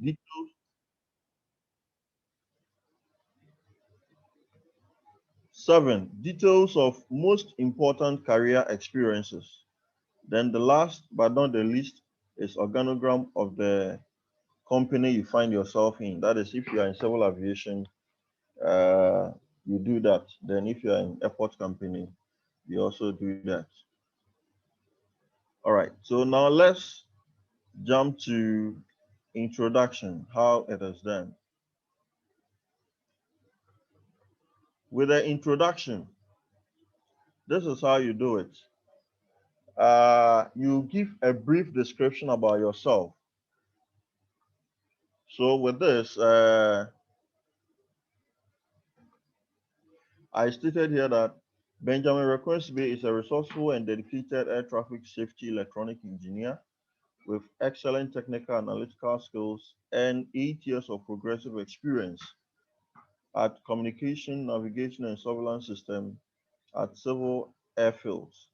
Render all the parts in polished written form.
Details. 7. Details of most important career experiences. Then the last but not the least is organogram of the company you find yourself in. That is, if you are in civil aviation, you do that. Then if you are in airport company, you also do that. All right, so now let's jump to introduction, how it is done. With the introduction, this is how you do it. You give a brief description about yourself. So with this, I stated here that Benjamin Requesby is a resourceful and dedicated air traffic safety electronic engineer with excellent technical analytical skills and 8 years of progressive experience at communication, navigation, and surveillance system at civil airfields.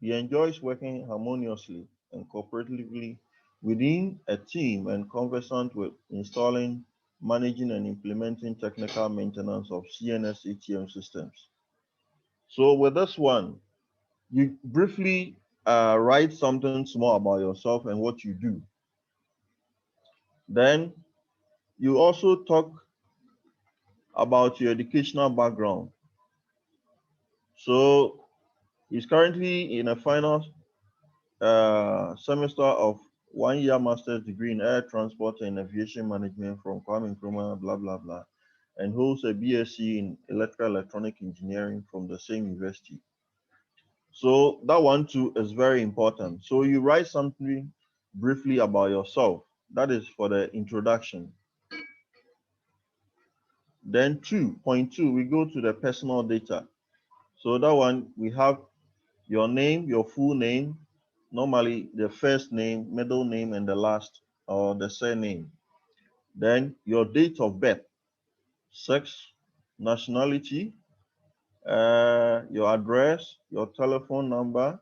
He enjoys working harmoniously and cooperatively within a team and conversant with installing, managing, and implementing technical maintenance of CNS ATM systems. So with this one, you briefly write something small about yourself and what you do. Then you also talk about your educational background. So he's currently in a final semester of 1 year master's degree in air transport and aviation management from Kwame Nkrumah, blah, blah, blah, and holds a BSc in electrical electronic engineering from the same university. So that one too is very important. So you write something briefly about yourself. That is for the introduction. Then 2.2, we go to the personal data. So that one, we have your name, your full name, normally the first name, middle name, and the last or the surname. Then your date of birth, sex, nationality, your address, your telephone number.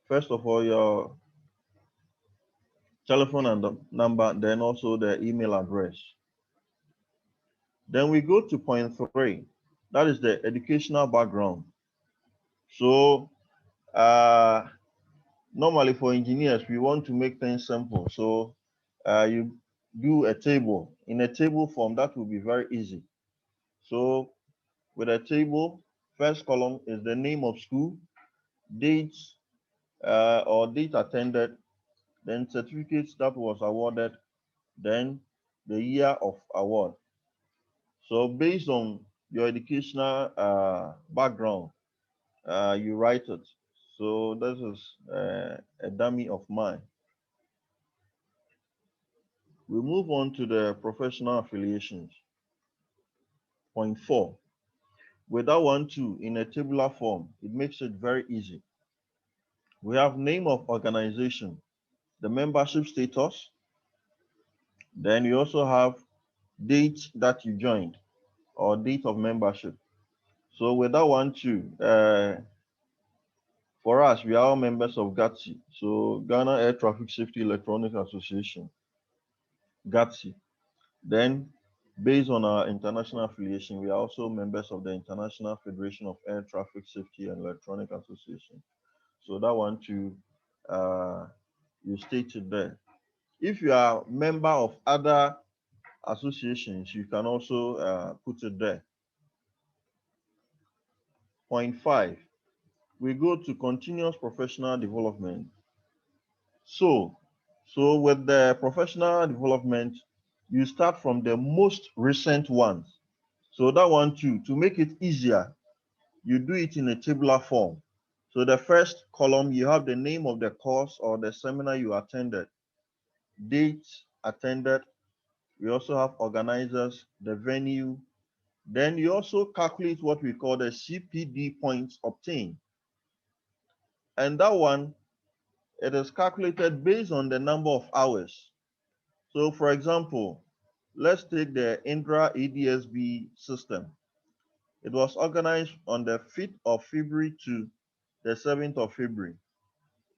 First of all, your telephone number, then also the email address. Then we go to point 3. That is the educational background. So normally for engineers, we want to make things simple. So you do a table. In a table form, that will be very easy. So with a table, first column is the name of school, dates or date attended, then certificates that was awarded, then the year of award. So based on your educational background, you write it. So this is a dummy of mine. We move on to the professional affiliations. Point 4. With that one too, in a tabular form, it makes it very easy. We have name of organization, the membership status, then you also have date that you joined or date of membership. So with that one too, for us, we are all members of GhIE, so Ghana Air Traffic Safety Electronic Association, GhIE. Then, based on our international affiliation, we are also members of the International Federation of Air Traffic Safety and Electronic Association. So that one too, you stated there. If you are a member of other associations, you can also put it there. Point 5, we go to continuous professional development. So with the professional development, you start from the most recent ones. So that one too, to make it easier, you do it in a tabular form. So the first column, you have the name of the course or the seminar you attended, date attended. We also have organizers, the venue. Then you also calculate what we call the CPD points obtained. And that one, it is calculated based on the number of hours. So for example, let's take the Indra ADSB system. It was organized on the 5th of February to the 7th of February.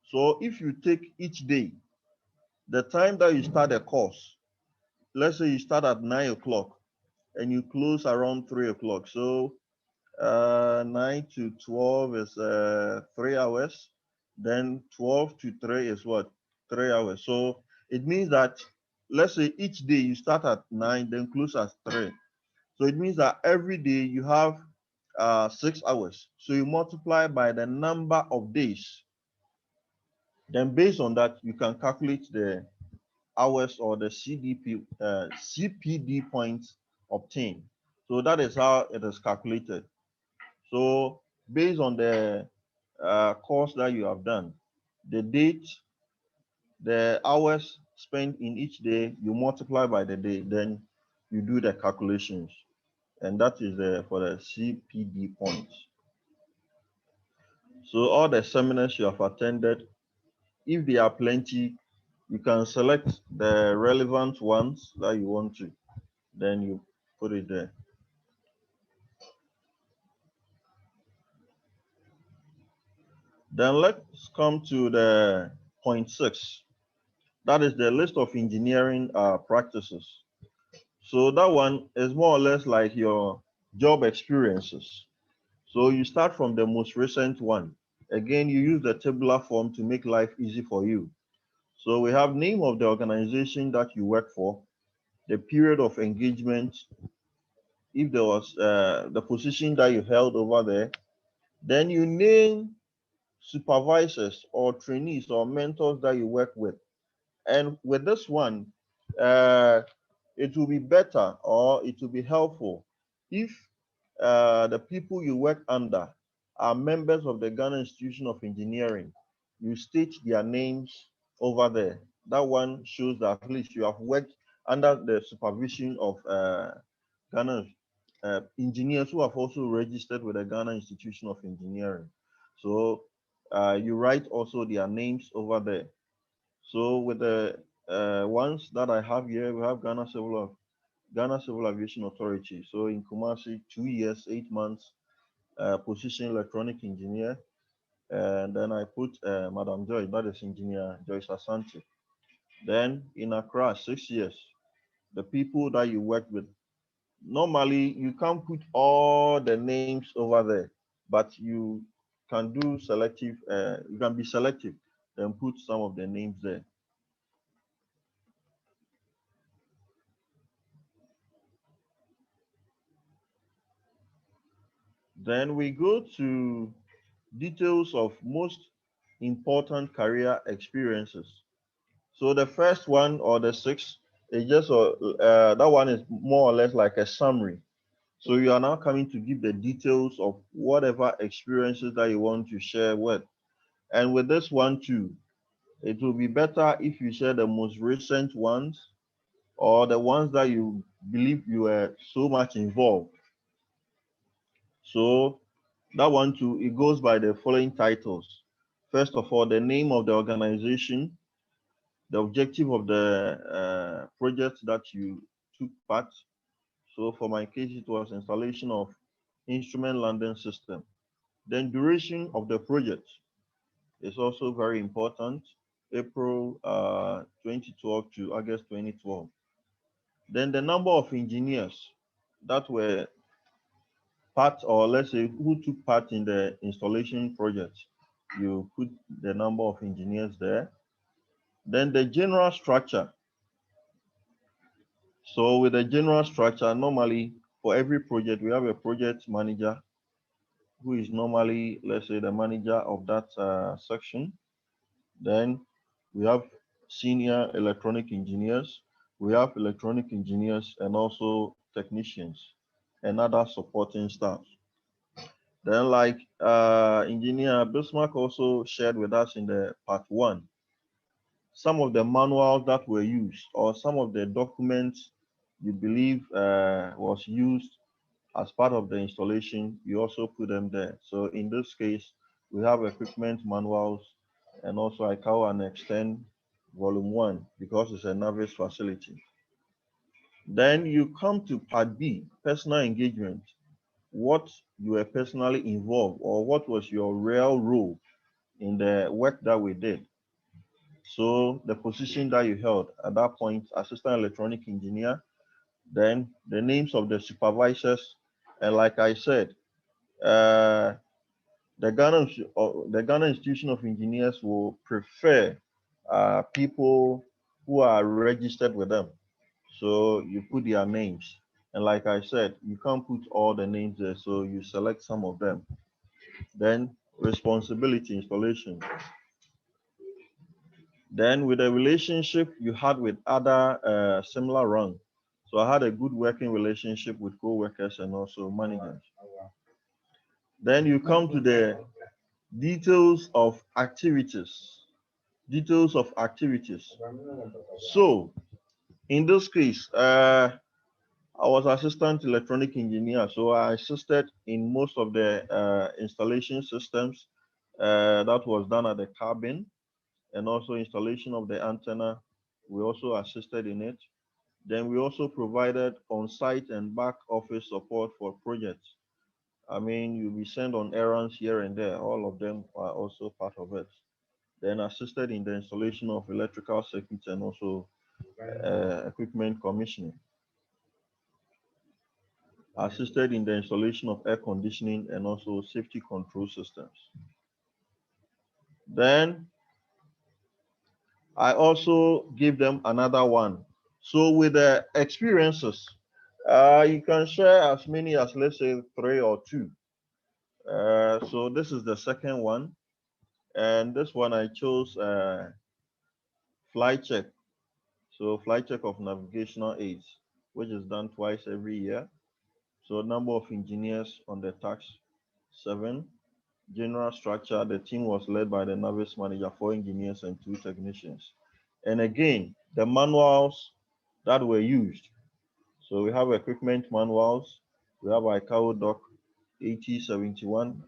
So if you take each day, the time that you start a course, let's say you start at 9 o'clock and you close around 3 o'clock. So 9 to 12 is 3 hours. Then 12 to 3 is what? 3 hours. So it means that, let's say each day you start at 9, then close at 3. So it means that every day you have 6 hours. So you multiply by the number of days. Then based on that, you can calculate the hours or the CPD points obtained. So that is how it is calculated. So based on the course that you have done, the date, the hours spent in each day, you multiply by the day, then you do the calculations. And that is for the CPD points. So all the seminars you have attended, if there are plenty, you can select the relevant ones that you want to, then you put it there. Then let's come to the point 6. That is the list of engineering practices. So that one is more or less like your job experiences. So you start from the most recent one. Again, you use the tabular form to make life easy for you. So we have name of the organization that you work for, the period of engagement, if there was the position that you held over there, then you name supervisors or trainees or mentors that you work with. And with this one, it will be better or it will be helpful if the people you work under are members of the Ghana Institution of Engineering. You state their names over there. That one shows that at least you have worked under the supervision of Ghana engineers who have also registered with the Ghana Institution of Engineering. So you write also their names over there. So with the ones that I have here, we have Ghana Civil Aviation Authority. So in Kumasi, 2 years, 8 months, position electronic engineer. And then I put Madam Joy, that is Engineer Joyce Asante. Then in Accra, 6 years. The people that you work with, normally you can't put all the names over there, but you can do selective, you can be selective, then put some of the names there. Then we go to details of most important career experiences. So the first one or the sixth is just that one is more or less like a summary. So you are now coming to give the details of whatever experiences that you want to share with. And with this one too, it will be better if you share the most recent ones or the ones that you believe you were so much involved. So that one too, it goes by the following titles. First of all, the name of the organization, the objective of the project that you took part. So for my case, it was installation of instrument landing system. Then duration of the project is also very important. April 2012 to August 2012. Then the number of engineers that were part, or let's say who took part in the installation project. You put the number of engineers there. Then the general structure. So with the general structure, normally for every project, we have a project manager who is normally, let's say, the manager of that section. Then we have senior electronic engineers, we have electronic engineers and also technicians and other supporting staff. Then like Engineer Bismarck also shared with us in the part 1, some of the manuals that were used or some of the documents you believe was used as part of the installation, you also put them there. So in this case, we have equipment manuals and also ICAO and Extend Volume 1 because it's a Navis facility. Then you come to part B, personal engagement. What you were personally involved or what was your real role in the work that we did. So the position that you held at that point, assistant electronic engineer, then the names of the supervisors, and like I said, the Ghana Institution of Engineers will prefer people who are registered with them. So you put their names. And like I said, you can't put all the names there, so you select some of them. Then responsibility installation. Then with the relationship you had with other similar rank. So I had a good working relationship with co-workers and also managers. Then you come to the details of activities. Details of activities. So in this case, I was assistant electronic engineer, so I assisted in most of the installation systems that was done at the cabin, and also installation of the antenna. We also assisted in it. Then we also provided on-site and back office support for projects. I mean, you'll be sent on errands here and there. All of them are also part of it. Then assisted in the installation of electrical circuits and also equipment commissioning. Assisted in the installation of air conditioning and also safety control systems. Then I also give them another one. So with the experiences, you can share as many as, let's say, 3 or 2. So this is the second one. And this one I chose flight check. So flight check of navigational aids, which is done twice every year. So number of engineers on the task, 7. General structure, the team was led by the novice manager, 4 engineers and 2 technicians. And again, the manuals that were used. So we have equipment manuals. We have ICAO Doc 8071,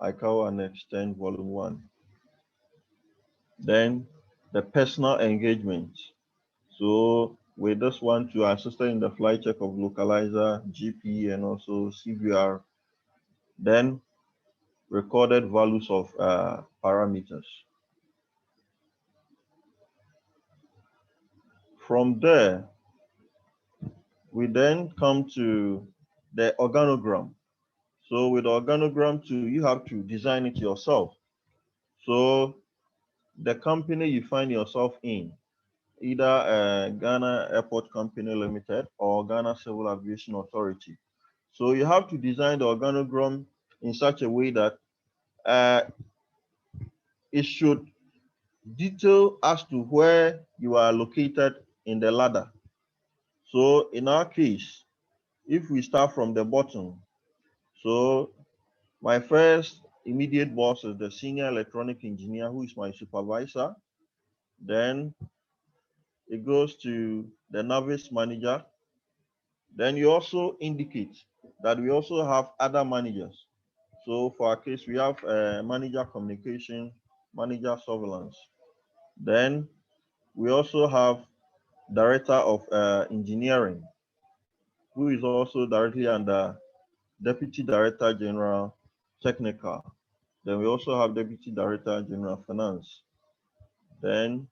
ICAO Annex 10, Volume 1. Then the personal engagement. So with this one, to assist in the flight check of localizer, GP, and also CVR. Then recorded values of parameters. From there, we then come to the organogram. So with the organogram too, you have to design it yourself. So the company you find yourself in, either Ghana Airport Company Limited or Ghana Civil Aviation Authority. So you have to design the organogram in such a way that it should detail as to where you are located in the ladder. So in our case, if we start from the bottom, so my first immediate boss is the senior electronic engineer, who is my supervisor. Then it goes to the novice manager. Then you also indicate that we also have other managers. So for our case, we have manager communication, manager surveillance. Then we also have director of engineering, who is also directly under deputy director general technical. Then we also have deputy director general finance. Then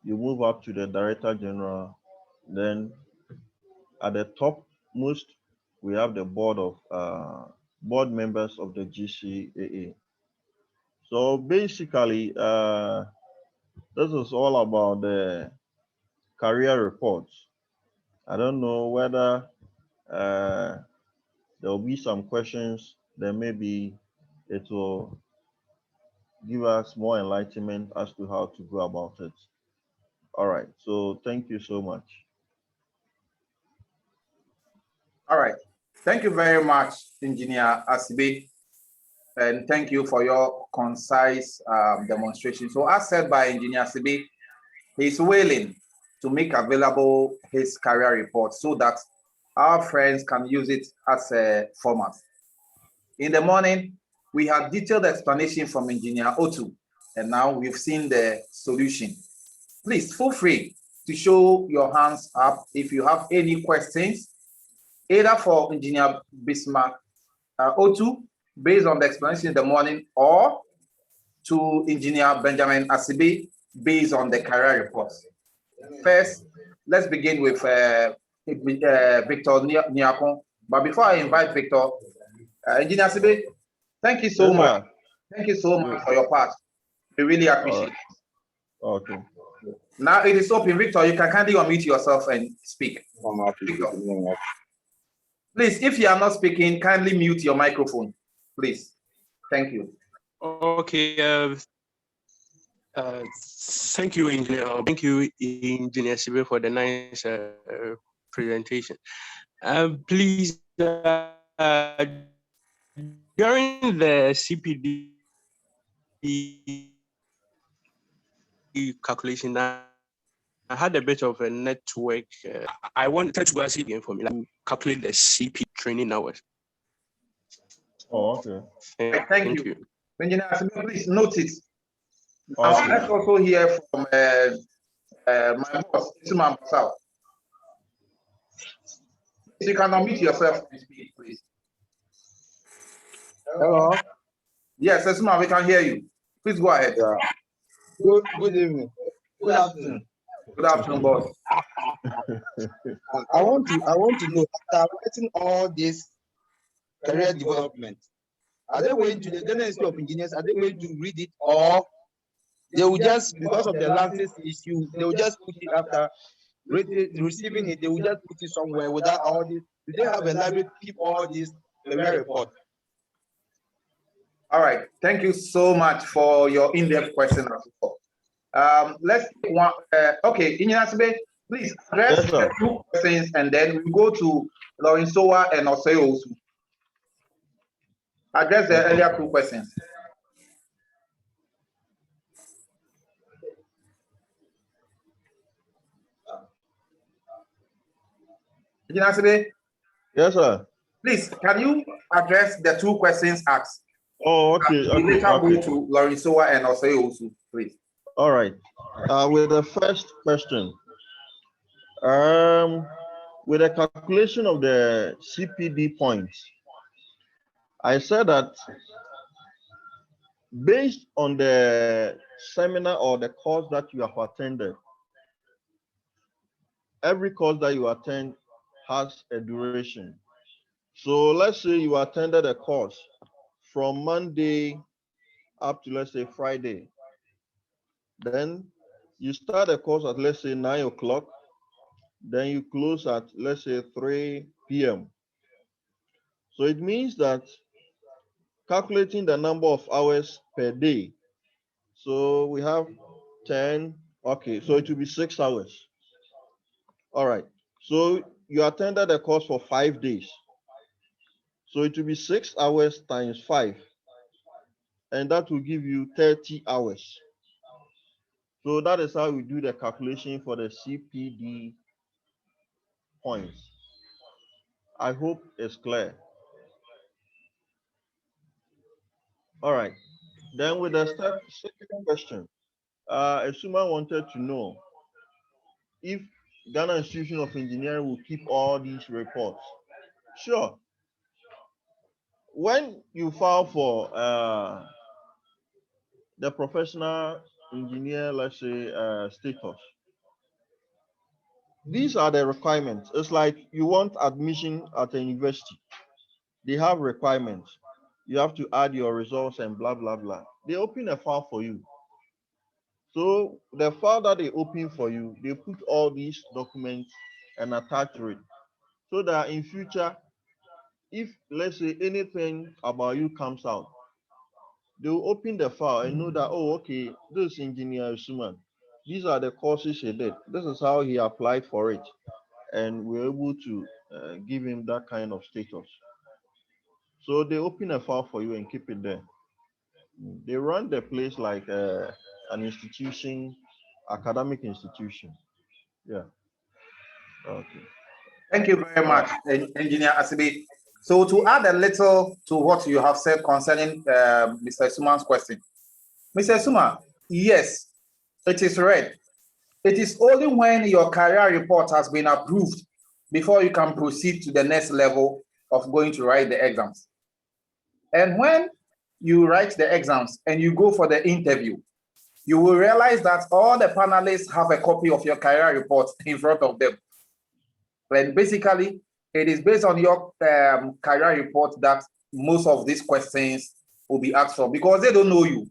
you move up to the director general. Then at the top most, we have the board of board members of the GhIE. So basically, this is all about the career reports. I don't know whether there will be some questions. Then maybe it will give us more enlightenment as to how to go about it. All right, so thank you so much. All right, thank you very much, Engineer Asibe, and thank you for your concise demonstration. So as said by Engineer Asibe, he's willing to make available his career report so that our friends can use it as a format. In the morning, we had detailed explanation from Engineer Otu, and now we've seen the solution. Please feel free to show your hands up if you have any questions, either for Engineer Bismarck Otu, based on the explanation in the morning, or to Engineer Benjamin Asibe, based on the career reports. First, let's begin with Victor Niakon. But before I invite Victor, Engineer Sibe, thank you so much. Thank you so much for your part. We really appreciate it. Okay. Now it is open. Victor, you can kindly unmute yourself and speak. Victor. Please, if you are not speaking, kindly mute your microphone, please. Thank you. Okay. Thank you, Engineer. Thank you, Engineer Sibe, for the nice presentation. Please, during the CPD calculation, I had a bit of a network. I wanted to ask again for me, like, calculate the CP training hours. Oh, okay. Thank you. Engineer Sibe, please note it. Okay. Let's also hear from my boss, Ismail Basal. If you can unmute yourself and speak, please. Hello. Yes, Ismail, we can hear you. Please go ahead. Yeah. Good evening. Good afternoon. Good afternoon, boss. I want to know, after writing all this career development, are they going to the Ghana Institute of Engineers? Are they going to read it, or they will just, because of the lances issue, they will just put it after receiving it? They will just put it somewhere without all this. Do they have a library to keep all this career report? All right. Thank you so much for your in-depth question as well. Let's take one. Okay, Engineer Sibe, please address the two questions, and then we go to Lorenzoa and Oseosu. Address the earlier two questions. Engineer Sibe? Yes, sir. Please, can you address the two questions asked? Oh, okay. We later go to Lorenzoa and Oseosu, please. All right. With the first question, with the calculation of the CPD points, I said that based on the seminar or the course that you have attended, every course that you attend has a duration. So let's say you attended a course from Monday up to, let's say, Friday. Then you start a course at, let's say, 9 o'clock. Then you close at, let's say, 3 p.m. So it means that calculating the number of hours per day. So we have 10, okay, so it will be 6 hours. All right, so you attended a course for 5 days. So it will be 6 hours times 5, and that will give you 30 hours. So that is how we do the calculation for the CPD points. I hope it's clear. All right, then with the second question, Esuma wanted to know if Ghana Institution of Engineering will keep all these reports. Sure. When you file for the professional engineer, let's say, status, these are the requirements. It's like you want admission at a university. They have requirements. You have to add your results and blah, blah, blah. They open a file for you. So the file that they open for you, they put all these documents and attach to it. So that in future, if, let's say, anything about you comes out, they will open the file and know that, oh, okay, this engineer Suman, these are the courses he did. This is how he applied for it. And we're able to give him that kind of status. So they open a file for you and keep it there. They run the place like an institution, academic institution. Yeah. Okay. Thank you very much, Engineer Asibe. So to add a little to what you have said concerning Mr. Suman's question. Mr. Suma, yes, it is read. It is only when your career report has been approved before you can proceed to the next level of going to write the exams. And when you write the exams and you go for the interview, you will realize that all the panelists have a copy of your career report in front of them. And basically, it is based on your career report that most of these questions will be asked for, because they don't know you.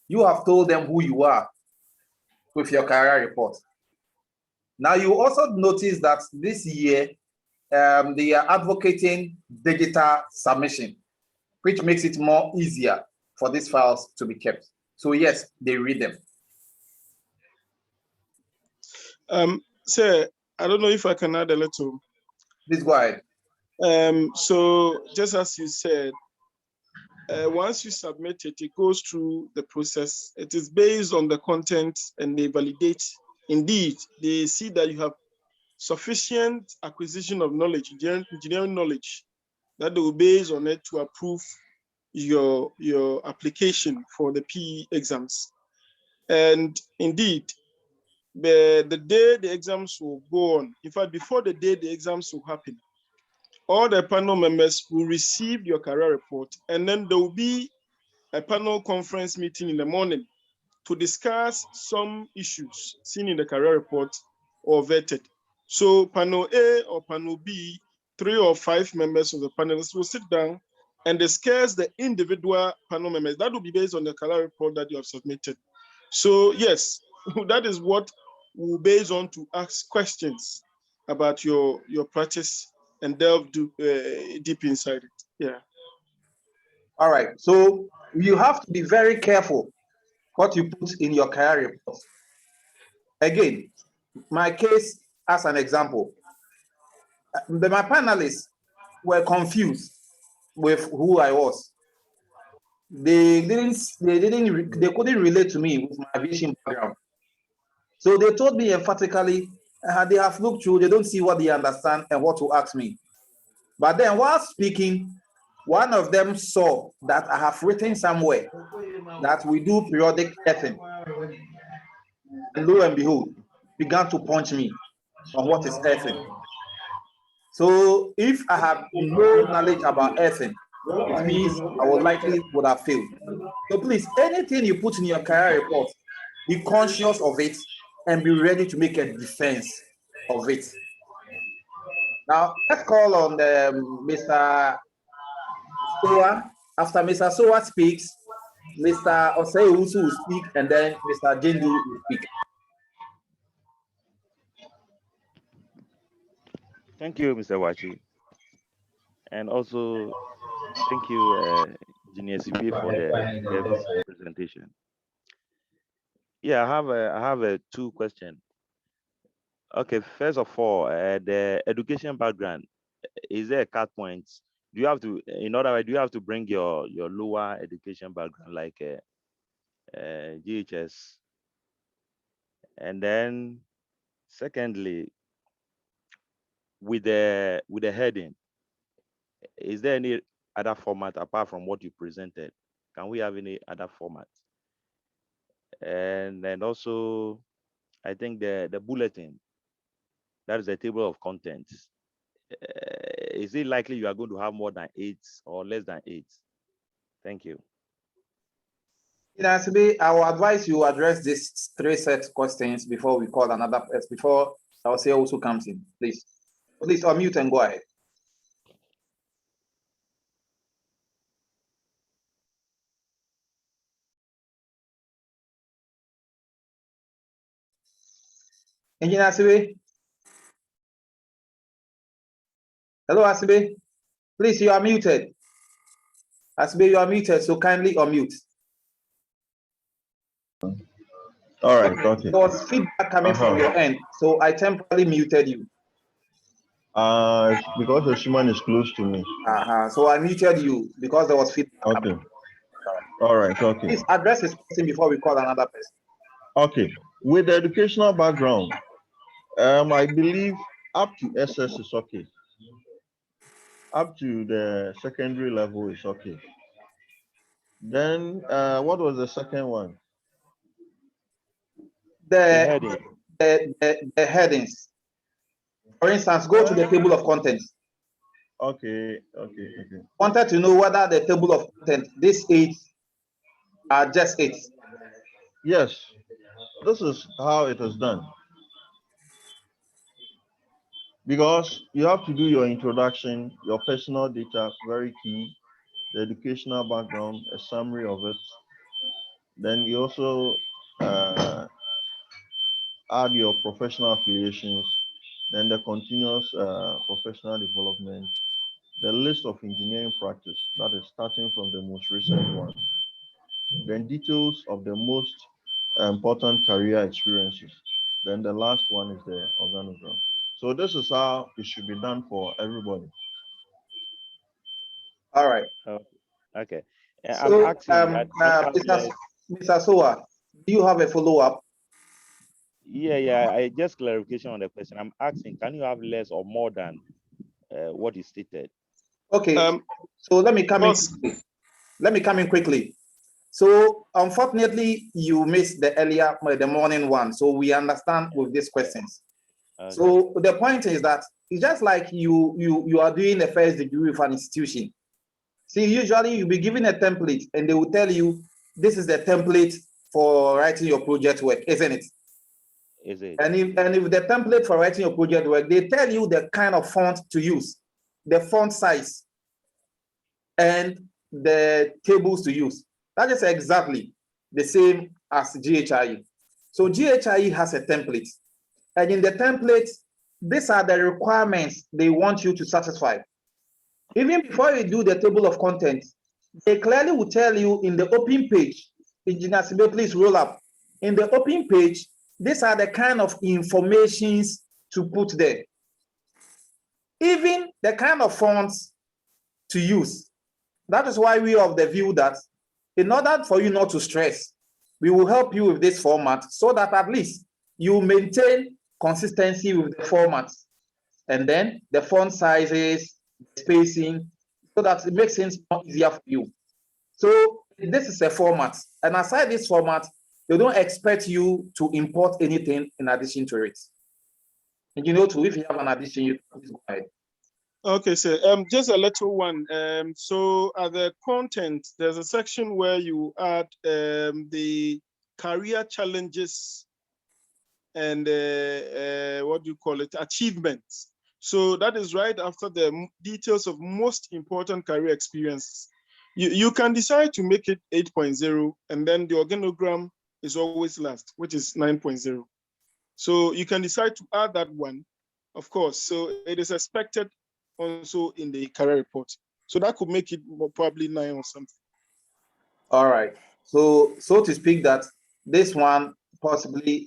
You have told them who you are with your career report. Now, you also notice that this year, they are advocating digital submission, which makes it more easier for these files to be kept. So yes, they read them. Sir, I don't know if I can add a little. Please go ahead. So just as you said, once you submit it, it goes through the process. It is based on the content and they validate. Indeed, they see that you have sufficient acquisition of knowledge, engineering knowledge, that they will base on it to approve your application for the PE exams. And indeed, the day the exams will go on, in fact, before the day the exams will happen, all the panel members will receive your career report, and then there will be a panel conference meeting in the morning to discuss some issues seen in the career report or vetted. So panel A or panel B, 3 or 5 members of the panelists will sit down and discuss the individual panel members. That will be based on the career report that you have submitted. So yes, that is what we'll base on to ask questions about your practice and delve deep inside it. Yeah. All right. So you have to be very careful what you put in your career report. Again, my case as an example, my panelists were confused with who I was. They couldn't relate to me with my aviation background. So they told me emphatically, they have looked through, they don't see what they understand and what to ask me. But then while speaking, one of them saw that I have written somewhere that we do periodic earthing. And lo and behold, began to punch me on what is earthing. So if I have no knowledge about earthing, it means I would have failed. So please, anything you put in your career report, be conscious of it and be ready to make a defense of it. Now, let's call on Mr. Soa. After Mr. Soa speaks, Mr. Osei will speak, and then Mr. Jindu will speak. Thank you, Mr. Wachi. And also, thank you, Engineer CP, for the presentation. Yeah, I have 2 questions. Okay, first of all, the education background, is there a cut point? Do you have to, in other words, do you have to bring your lower education background, like GHS? And then, secondly, with the heading, is there any other format apart from what you presented? Can we have any other format? And then also, I think the bulletin, that is the table of contents. Is it likely you are going to have more than 8 or less than 8? Thank you. I will advise you address these 3 set questions before we call another person, before our CEO also comes in, please. Please unmute and go ahead. Engineer Asibe. Hello, Asibe. Please, you are muted. Asibe, you are muted, so kindly unmute. All right, got it. There was feedback coming from your end, so I temporarily muted you. Because the human is close to me. So I muted you because there was feedback. Okay. All right, okay. Please address this question before we call another person. Okay. With the educational background, I believe up to SS is okay. Up to the secondary level is okay. Then what was the second one? The headings. For instance, go to the table of contents. Okay. Wanted to know whether the table of content, these 8 are just 8. Yes, this is how it is done. Because you have to do your introduction, your personal data, very key, the educational background, a summary of it. Then you also add your professional affiliations, then the continuous professional development, the list of engineering practice, that is starting from the most recent one, then details of the most important career experiences. Then the last one is the organogram. So this is how it should be done for everybody. All right. Okay. Okay. I'm So, asking that can you have less? Mr. Soa, do you have a follow-up? Yeah. I just clarification on the question. I'm asking, can you have less or more than what is stated? Okay. So let me come in. Let me come in quickly. So unfortunately, you missed the morning one. So we understand with these questions. Okay. So the point is that it's just like you are doing the first degree with an institution. See, usually you'll be given a template and they will tell you this is the template for writing your project work, isn't it? Is it? And if the template for writing your project work, they tell you the kind of font to use, the font size, and the tables to use. That is exactly the same as GhIE. So GhIE has a template. And in the template, these are the requirements they want you to satisfy. Even before you do the table of contents, they clearly will tell you in the open page, Engineer Sibe, please roll up. In the open page, these are the kind of informations to put there. Even the kind of fonts to use. That is why we are of the view that in order for you not to stress, we will help you with this format so that at least you maintain consistency with the formats. And then the font sizes, spacing, so that it makes things more easier for you. So this is a format. And aside this format, they don't expect you to import anything in addition to it. And you know, too, if you have an addition, you please go ahead. Okay, so just a little one. So at the content, there's a section where you add the career challenges and what do you call it, achievements. So that is right after the details of most important career experiences. You can decide to make it 8.0, and then the organogram is always last, which is 9.0. So you can decide to add that one, of course. So it is expected also in the career report. So that could make it probably 9 or something. All right. So to speak that this one possibly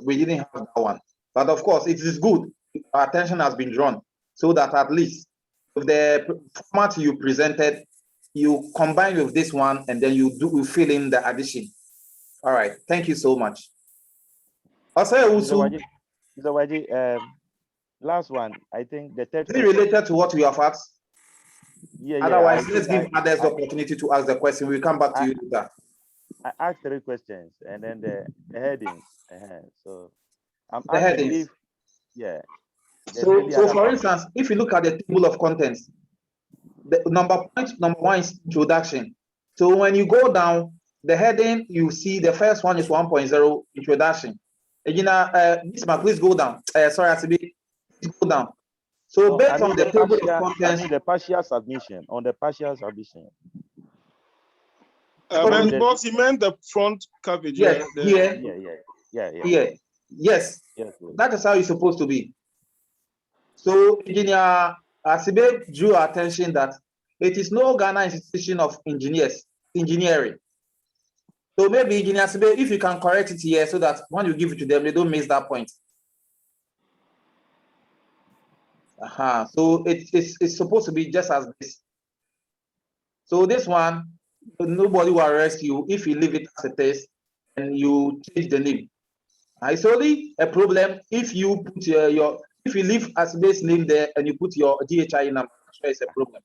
we didn't have that one, but of course it is good. Our attention has been drawn so that at least with the format you presented, you combine with this one and then you fill in the addition. All right. Thank you so much. Also, Mr. Waji, last one. I think the third. Is it related to what we have asked? Yeah. Otherwise, let's give others the opportunity to ask the question. We'll come back to you later. I asked 3 questions and then the headings. So I'm The asking headings. if, yeah. So for instance, if you look at the table of contents, the point number 1 is introduction. So when you go down, the heading, you see the first one is 1.0 introduction. Bismarck, please go down. Sorry, Asibi, please go down. So based on the table of contents, I need the partial submission. On the partial submission. Boss, he meant the front coverage. Yes, Yeah. Yes, that is how it's supposed to be. So Engineer Asibe drew our attention that it is no Ghana institution of engineering. So maybe Engineer Asibe, if you can correct it here so that when you give it to them, they don't miss that point. So it's supposed to be just as this. So this one, nobody will arrest you if you leave it as it is and you change the name. It's only a problem if you put if you leave Asibe's name there and you put your GhIE number. I'm sure it's a problem.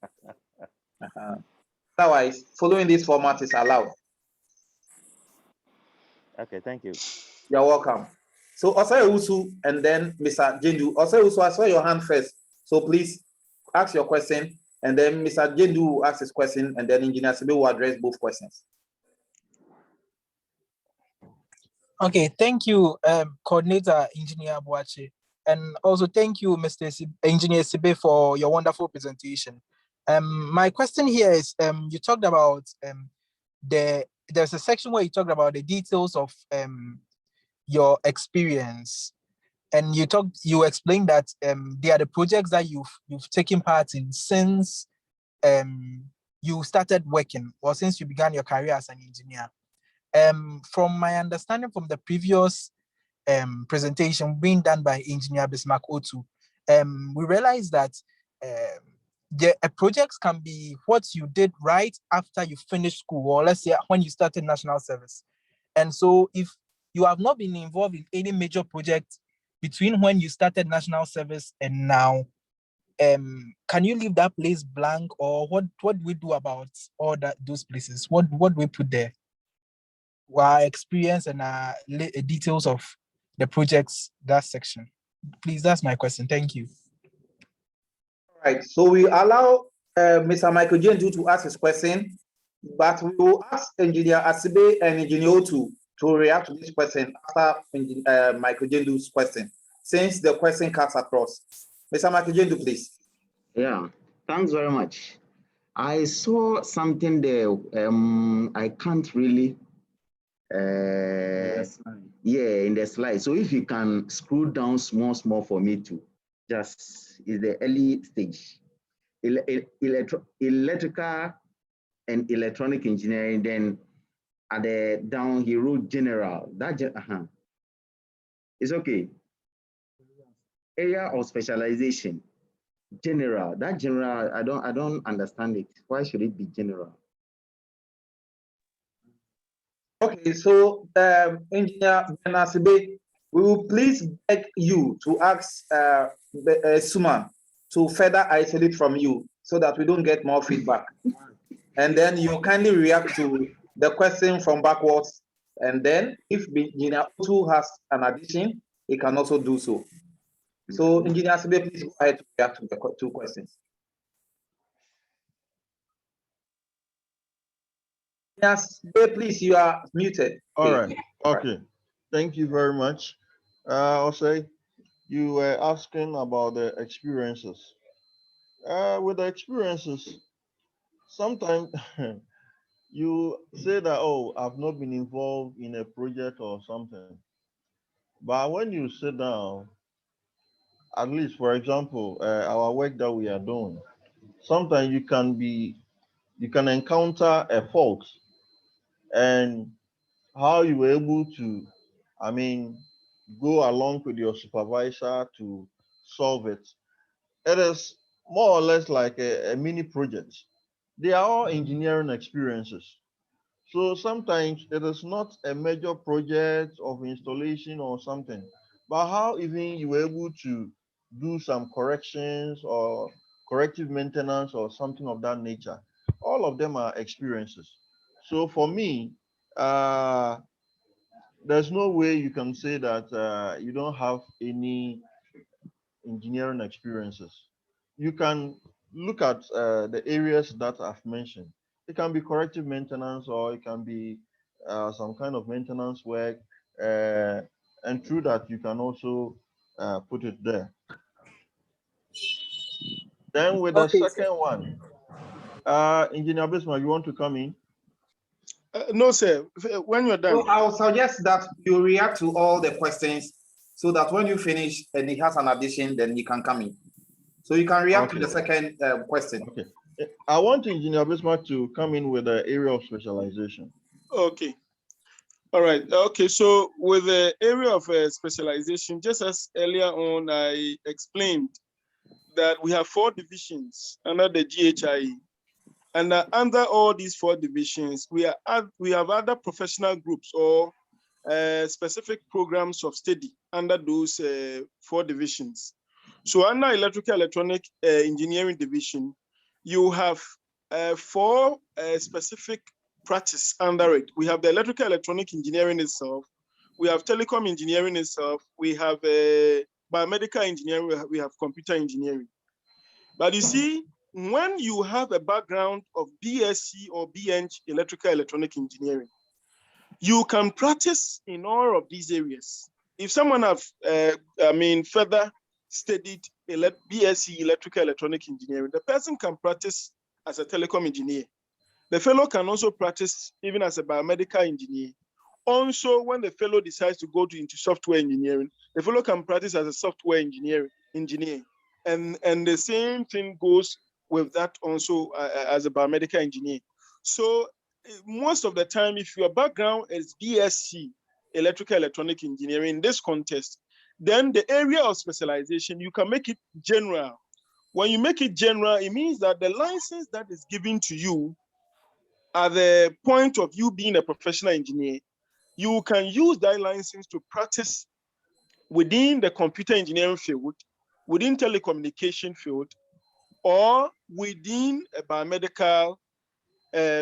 Otherwise, following this format is allowed. Okay, thank you. You're welcome. So Osai Usu and then Mr. Jendu. Osai Usu, I saw your hand first. So please ask your question, and then Mr. Jendu will ask his question, and then Engineer Sibe will address both questions. Okay, thank you, Coordinator Engineer Boache. And also thank you, Engineer Sibe, for your wonderful presentation. My question here is, you talked about there's a section where you talked about the details of your experience. And you explained that they are the projects that you've taken part in since you started working or since you began your career as an engineer. From my understanding from the previous presentation being done by Engineer Bismarck Otu, we realized that the projects can be what you did right after you finished school, or let's say when you started national service. And so if you have not been involved in any major project between when you started national service and now, can you leave that place blank, or what do we do about all those places? What do we put there? Our experience and details of the projects, that section. Please, that's my question. Thank you. All right, so we allow Mr. Michael Jendu to ask his question, but we will ask Engineer Asibe and Engineer Otu to react to this question after Michael Jendu's question, since the question cuts across. Mr. Michael Jendu, please. Yeah, thanks very much. I saw something there. I can't really. In the slide. So if you can scroll down small for me to just is the early stage. Electrical and electronic engineering. Then at the down he wrote general. That it's okay. Area of specialization. General. That general, I don't understand it. Why should it be general? Okay, so Engineer Benasibe, we will please beg you to ask Suman to further isolate from you so that we don't get more feedback. And then you kindly react to the question from backwards. And then if Engineer Otu has an addition, he can also do so. So Engineer Sibe, please go ahead to react to the two questions. Yes, please, you are muted. All right. Okay. Thank you very much. I'll say you were asking about the experiences. With the experiences, sometimes you say that, oh, I've not been involved in a project or something. But when you sit down, at least, for example, our work that we are doing, sometimes you can encounter a fault, and how you were able to, go along with your supervisor to solve it. It is more or less like a mini project. They are all engineering experiences. So sometimes it is not a major project of installation or something, but how even you were able to do some corrections or corrective maintenance or something of that nature. All of them are experiences. So for me, there's no way you can say that you don't have any engineering experiences. You can look at the areas that I've mentioned. It can be corrective maintenance, or it can be some kind of maintenance work, and through that you can also put it there. Then with the second one, Engineer Bismarck, you want to come in? No, sir. When you're done. So I'll suggest that you react to all the questions so that when you finish and he has an addition, then he can come in. So you can react to the second question. Okay. I want Engineer Bismarck to come in with the area of specialization. Okay. All right. Okay. So with the area of specialization, just as earlier on I explained that we have 4 divisions under the GhIE. And under all these 4 divisions, we have other professional groups or specific programs of study under those 4 divisions. So under electrical electronic engineering division, you have 4 specific practice under it. We have the electrical electronic engineering itself, we have telecom engineering itself, we have biomedical engineering, we have computer engineering. But you see, when you have a background of BSc or BEng electrical electronic engineering, you can practice in all of these areas. If someone have, further studied BSc Electrical Electronic Engineering, the person can practice as a telecom engineer. The fellow can also practice even as a biomedical engineer. Also, when the fellow decides to go into software engineering, the fellow can practice as a software engineer. And the same thing goes with that also as a biomedical engineer. So most of the time, if your background is BSc, Electrical Electronic Engineering, in this context, then the area of specialization, you can make it general. When you make it general, it means that the license that is given to you at the point of you being a professional engineer, you can use that license to practice within the computer engineering field, within telecommunication field, or within a biomedical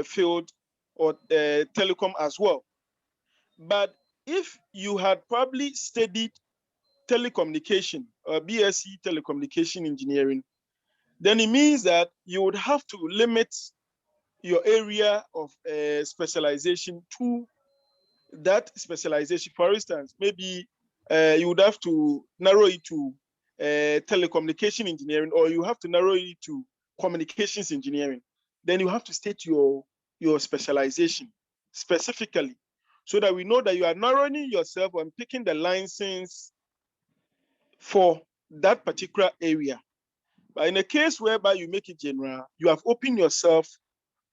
field or telecom as well. But if you had probably studied telecommunication or BSc telecommunication engineering, then it means that you would have to limit your area of specialization to that specialization. For instance, maybe you would have to narrow it to telecommunication engineering, or you have to narrow it to communications engineering. Then you have to state your specialization specifically, so that we know that you are narrowing yourself and picking the license for that particular area. But in a case whereby you make it general, you have opened yourself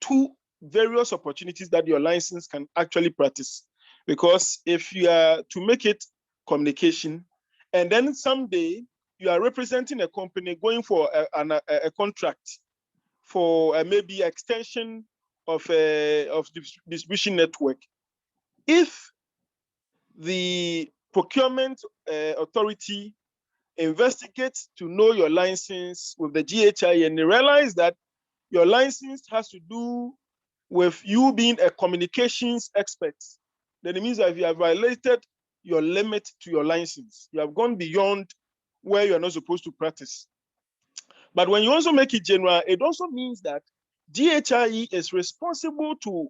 to various opportunities that your license can actually practice. Because if you are to make it communication, and then someday you are representing a company going for a contract for maybe extension of distribution network, if the procurement authority investigates to know your license with the GhIE and they realize that your license has to do with you being a communications expert, then it means that if you have violated your limit to your license, you have gone beyond where you're not supposed to practice. But when you also make it general, it also means that GhIE is responsible to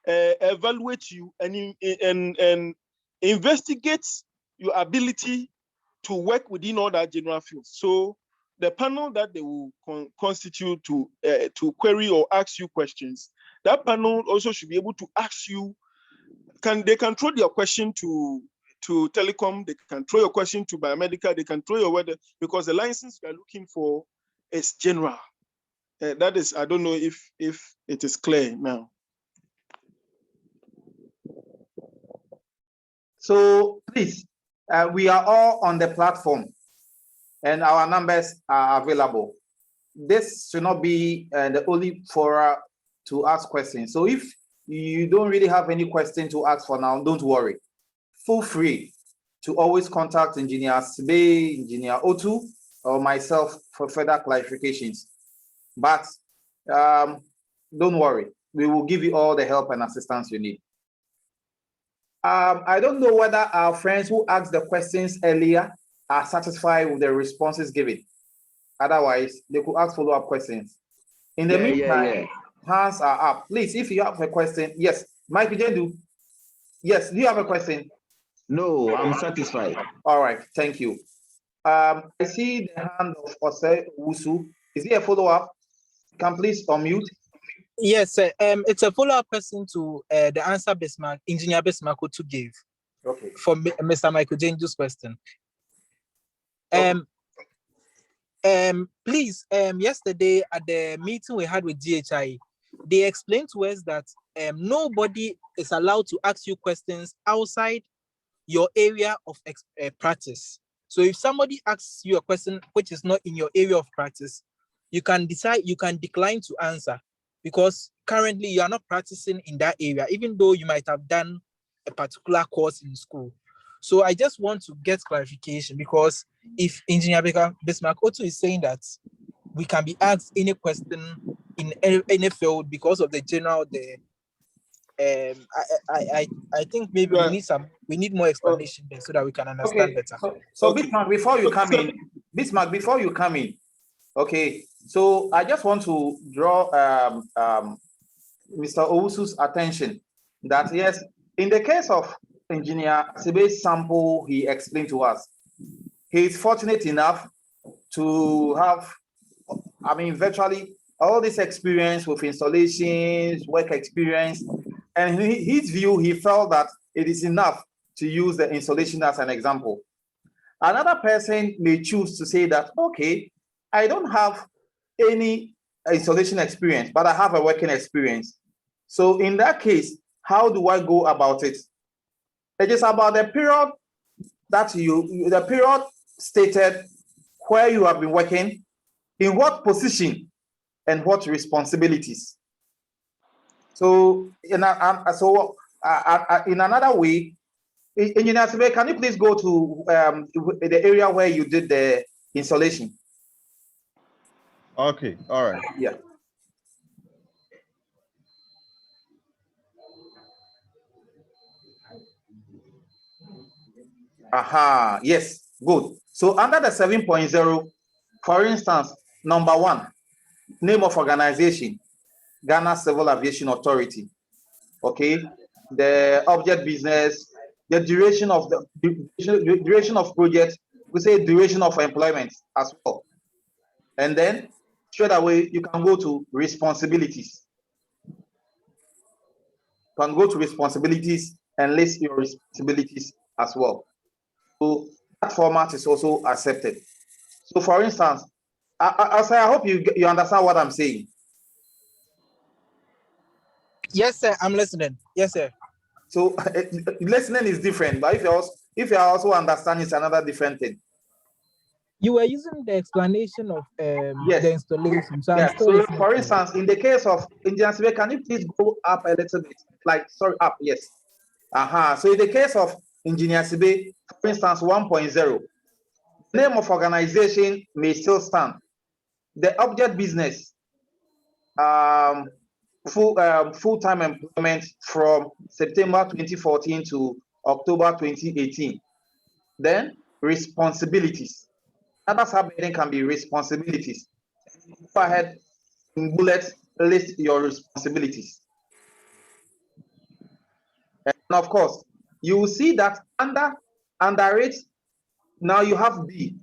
evaluate you and investigate your ability to work within all that general fields. So the panel that they will constitute to query or ask you questions, that panel also should be able to ask you, they can throw their question to telecom, they can throw your question to biomedical, they can throw your weather, because the license you are looking for is general. That is, I don't know if it is clear now. So please, we are all on the platform and our numbers are available. This should not be the only forum to ask questions. So if you don't really have any question to ask for now, don't worry. Feel free to always contact Engineer Sibe, Engineer Otu, or myself for further clarifications. But don't worry, we will give you all the help and assistance you need. I don't know whether our friends who asked the questions earlier are satisfied with the responses given. Otherwise, they could ask follow-up questions. In the meantime, hands are up. Please, if you have a question, yes. Mike Jendu, yes, do you have a question? No, I'm satisfied. All right, thank you. I see the hand of Ose Wusu. Is he a follow-up? Can please unmute? Yes, sir. It's a follow-up question to the answer Engineer Bismarck to give. Okay. For Mr. Michael Jendu's question. Please, yesterday at the meeting we had with GhIE, they explained to us that nobody is allowed to ask you questions outside your area of practice. So if somebody asks you a question which is not in your area of practice, you can decline to answer, because currently you are not practicing in that area, even though you might have done a particular course in school. So I just want to get clarification, because if Engineer Bismarck Otu is saying that we can be asked any question in any field because of the general there, I think maybe we need more explanation there so that we can understand better. So okay. Bismarck, before you come in, okay. So I just want to draw Mr. Owusu's attention that yes, in the case of Engineer Sibe's sample he explained to us, he is fortunate enough to have, I mean, virtually all this experience with installations, work experience, and his view, he felt that it is enough to use the installation as an example. Another person may choose to say that, okay, I don't have any installation experience, but I have a working experience. So in that case, how do I go about it? It is about the period that the period stated where you have been working, in what position, and what responsibilities. So in another way, Engineer Sibe, can you please go to the area where you did the installation? Okay, all right. Yeah. Aha, yes, good. So under the 7.0, for instance, number 1, name of organization, Ghana Civil Aviation Authority. Okay, the object business, the duration of project, we say duration of employment as well. And then straight away you can go to responsibilities. You can go to responsibilities and list your responsibilities as well. So that format is also accepted. So for instance, I hope you understand what I'm saying. Yes, sir. I'm listening. Yes, sir. So listening is different, but if you're also understanding, it's another different thing. You were using the explanation of yes. the installation. So, yeah. So for instance, in the case of Engineer Sibe, can you please go up a little bit? Like, sorry, up, yes. So in the case of Engineer Sibe, for instance, 1.0, name of organization may still stand. The object business, full-time employment from September 2014 to October 2018. Then responsibilities. Another subheading can be responsibilities. Go ahead in bullets, list your responsibilities. And of course, you will see that under it, now you have B.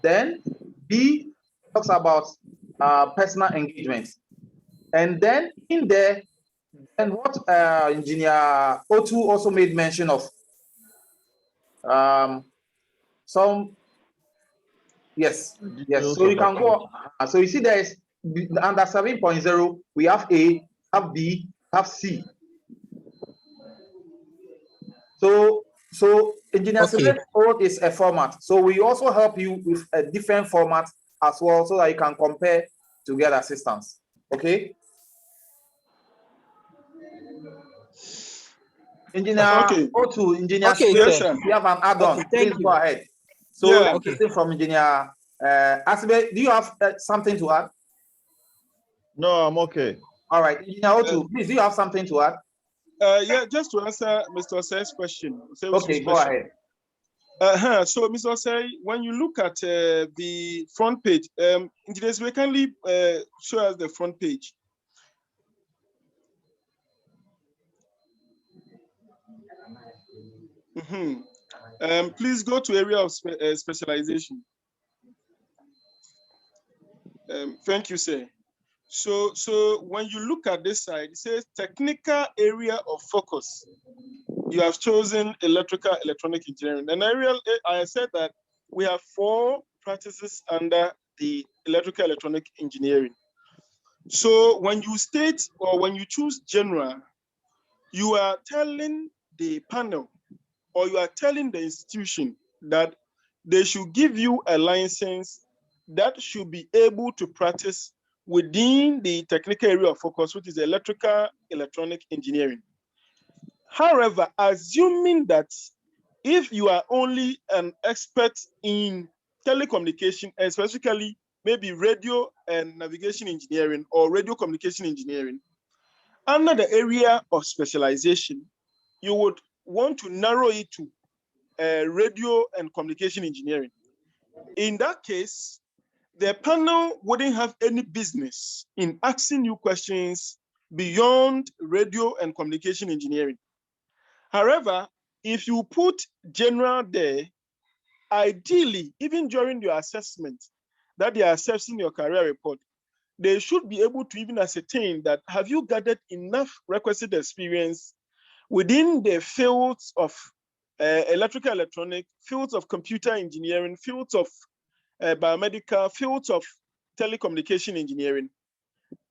Then B talks about personal engagement. And then in there, and what Engineer O2 also made mention of, some, yes. So you can go, so you see there is, under 7.0, we have A, have B, have C. So Engineer Sibe's code is a format. So we also help you with a different format as well, so that you can compare to get assistance. Okay. Engineer O2, Engineer Sibe, you have an add-on. Please go ahead. So let's listen from Engineer Asibe. Do you have something to add? No, I'm okay. All right, Engineer O2, please, do you have something to add? Yeah, just to answer Mr. Osei's question. Okay, go ahead. So, Mr. Osei, when you look at the front page, Engineers, we kindly show us the front page. Please go to area of specialization. Thank you, sir. So when you look at this side, it says technical area of focus. You have chosen electrical electronic engineering. And I said that we have 4 practices under the electrical electronic engineering. So when you state or when you choose general, you are telling the panel or you are telling the institution that they should give you a license that should be able to practice within the technical area of focus, which is electrical electronic engineering. However, assuming that if you are only an expert in telecommunication, and specifically maybe radio and navigation engineering or radio communication engineering, under the area of specialization, you would want to narrow it to radio and communication engineering. In that case, the panel wouldn't have any business in asking you questions beyond radio and communication engineering. However, if you put general there, ideally, even during your assessment that they are assessing your career report, they should be able to even ascertain that have you gathered enough requisite experience within the fields of electrical electronic, fields of computer engineering, fields of biomedical, fields of telecommunication engineering.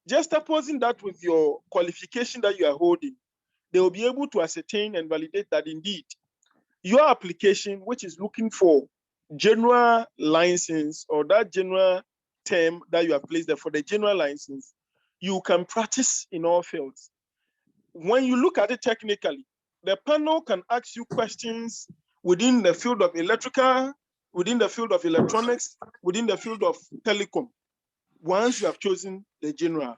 Just opposing that with your qualification that you are holding, they will be able to ascertain and validate that indeed your application, which is looking for general license or that general term that you have placed there for the general license, you can practice in all fields. When you look at it technically, the panel can ask you questions within the field of electrical, within the field of electronics, within the field of telecom, once you have chosen the general.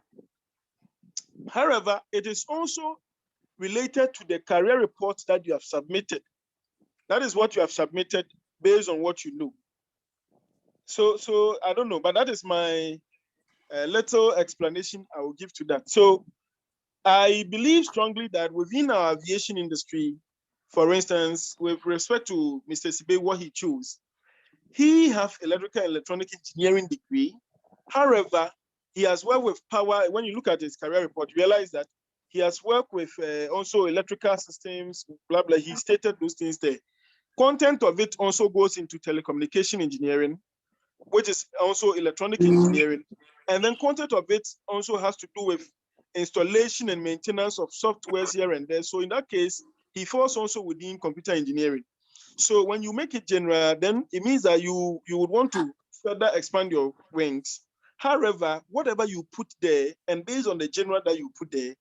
However, it is also related to the career report that you have submitted. That is what you have submitted based on what you know. So I don't know, but that is my little explanation I will give to that. So I believe strongly that within our aviation industry, for instance, with respect to Mr. Sibe, what he chose, he has electrical and electronic engineering degree. However, he has worked with power. When you look at his career report, you realize that he has worked with also electrical systems, blah, blah. He stated those things there. Content of it also goes into telecommunication engineering, which is also electronic engineering. And then content of it also has to do with installation and maintenance of softwares here and there. So in that case, he falls also within computer engineering. So when you make it general, then it means that you would want to further expand your wings. However, whatever you put there, and based on the general that you put there,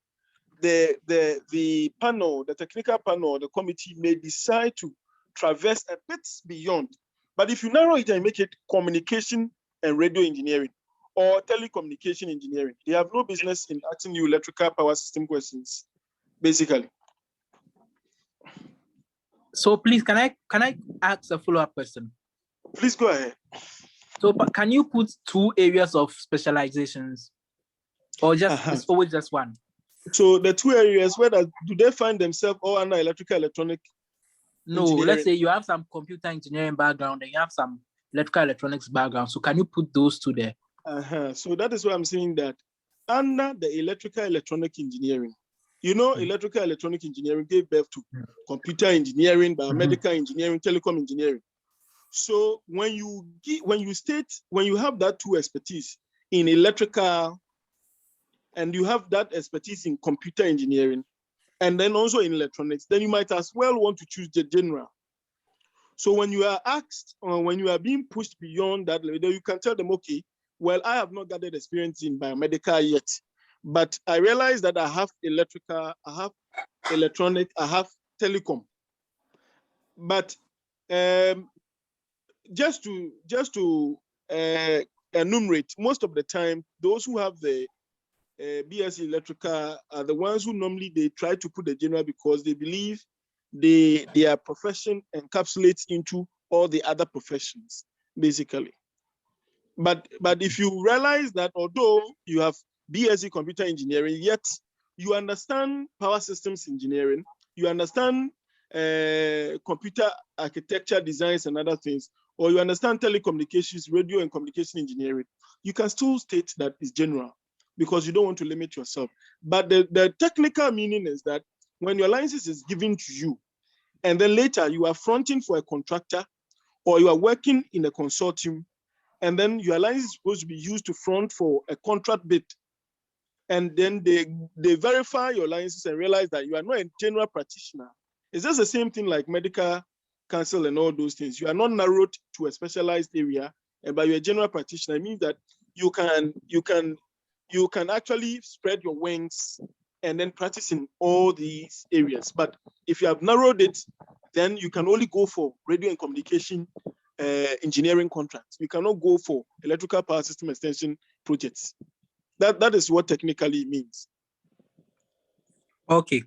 the panel, the technical panel, the committee may decide to traverse a bit beyond. But if you narrow it and make it communication and radio engineering or telecommunication engineering, they have no business in asking you electrical power system questions, basically. So please, can I ask a follow-up question? Please go ahead. So can you put 2 areas of specializations, or just it's always just one? So the 2 areas, where do they find themselves all under electrical electronic? No, let's say you have some computer engineering background and you have some electrical electronics background. So can you put those 2 there? So that is why I'm saying that under the electrical electronic engineering, electrical electronic engineering gave birth to computer engineering, biomedical engineering, telecom engineering. So when you have that 2 expertise in electrical, and you have that expertise in computer engineering, and then also in electronics, then you might as well want to choose the general. So when you are asked, or when you are being pushed beyond that level, you can tell them, okay, well, I have not gathered experience in biomedical yet, but I realize that I have electrical, I have electronic, I have telecom. But just to enumerate, most of the time, those who have the BSc electrical are the ones who normally they try to put the general because they believe their profession encapsulates into all the other professions, basically. But if you realize that although you have BSc computer engineering, yet you understand power systems engineering, you understand computer architecture designs and other things, or you understand telecommunications, radio and communication engineering, you can still state that it's general because you don't want to limit yourself. But the technical meaning is that when your license is given to you, and then later you are fronting for a contractor or you are working in a consortium, and then your license is supposed to be used to front for a contract bid. And then they verify your license and realize that you are not a general practitioner. It's just the same thing like medical council and all those things. You are not narrowed to a specialized area, but you're a general practitioner. It means that you can actually spread your wings and then practice in all these areas. But if you have narrowed it, then you can only go for radio and communication engineering contracts. You cannot go for electrical power system extension projects. That is what technically means. Okay,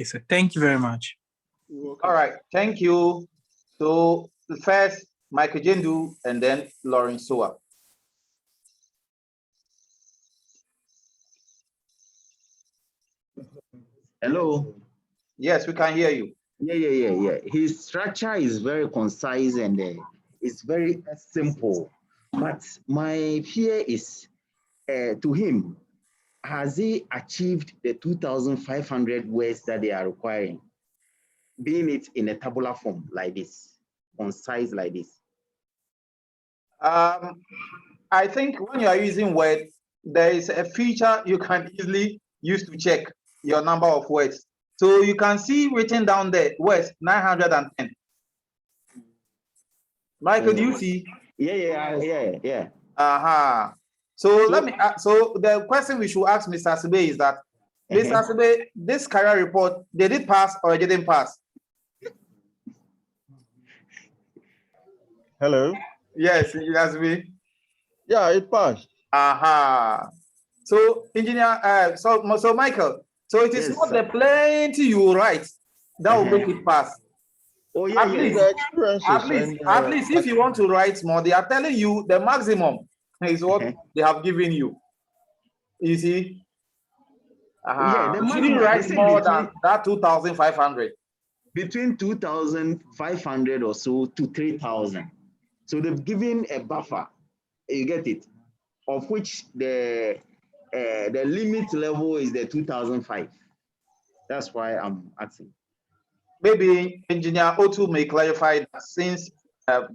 sir. Thank you very much. All right, thank you. So first, Michael Jendu, and then Lauren Soa. Hello. Yes, we can hear you. Yeah. His structure is very concise and it's very simple. But my fear is to him, has he achieved the 2,500 words that they are requiring? Being it in a tabular form like this, concise like this. I think when you are using Word, there is a feature you can easily use to check your number of words. So you can see written down there, words 910. Michael, do you see? Yeah. So let me. So the question we should ask Mr. Sibe is that, Mr. Sibe, this career report, did it pass or it didn't pass? Hello. Yes, it has been. Yeah, it passed. So engineer, so Michael, so it is Yes, not sir. the plenty you write that will make it pass. Oh yeah, At least, The experiences at least if you want to write more, they are telling you the maximum is what they have given you. You see? Yeah, the You shouldn't maximum, write more than that 2,500. Between 2,500 or so to 3,000. So they've given a buffer, you get it, of which the limit level is the 2,005. That's why I'm asking. Maybe Engineer Otu may clarify that, since I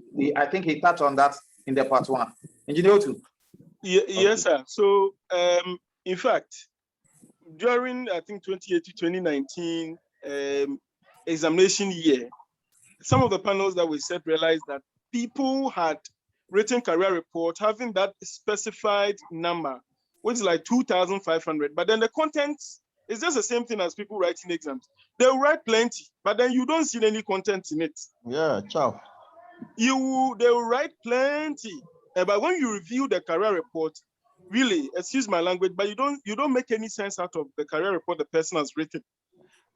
think he touched on that in the part one. Engineer Otu. Yes, sir. So, in fact, during I think 2018-2019 examination year, some of the panels that we set realized that people had written career report having that specified number, which is like 2,500, but then the content is just the same thing as people writing exams. They'll write plenty, but then you don't see any content in it. Yeah, ciao. They'll write plenty, but when you review the career report, really, excuse my language, but you don't make any sense out of the career report the person has written.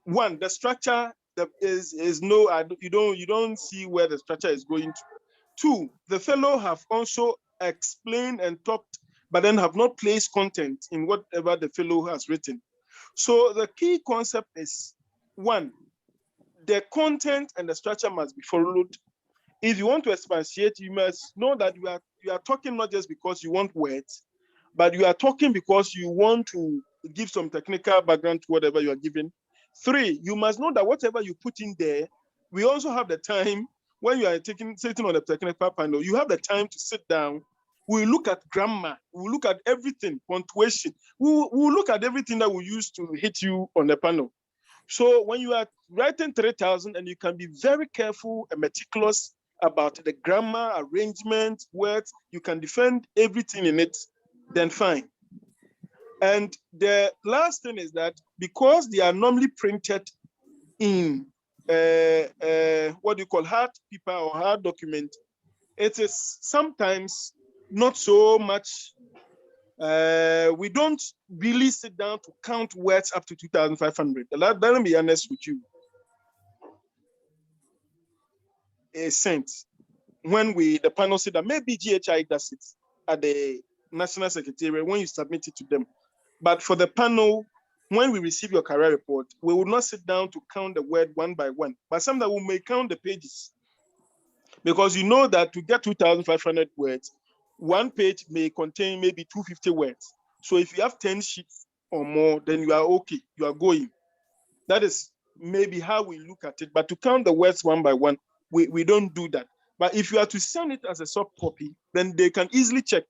One, the structure is no, you don't see where the structure is going to. Two, the fellow have also explained and talked, but then have not placed content in whatever the fellow has written. So the key concept is, one, the content and the structure must be followed. If you want to expatiate, you must know that you are talking not just because you want words, but you are talking because you want to give some technical background to whatever you are giving. Three, you must know that whatever you put in there, we also have the time when you are sitting on the technical panel, you have the time to sit down. We look at grammar, we look at everything, punctuation. We look at everything that we use to hit you on the panel. So when you are writing 3,000, and you can be very careful and meticulous about the grammar, arrangement, words, you can defend everything in it, then fine. And the last thing is that because they are normally printed in what do you call hard paper or hard document, it is sometimes not so much. We don't really sit down to count words up to 2,500. Let me be honest with you. A cent. When the panel said that maybe GhIE does it at the National Secretariat when you submit it to them. But for the panel, when we receive your career report, we will not sit down to count the word one by one, but sometimes we may count the pages. Because you know that to get 2,500 words, one page may contain maybe 250 words. So if you have 10 sheets or more, then you are okay, you are going. That is maybe how we look at it. But to count the words one by one, we don't do that. But if you are to send it as a soft copy, then they can easily check.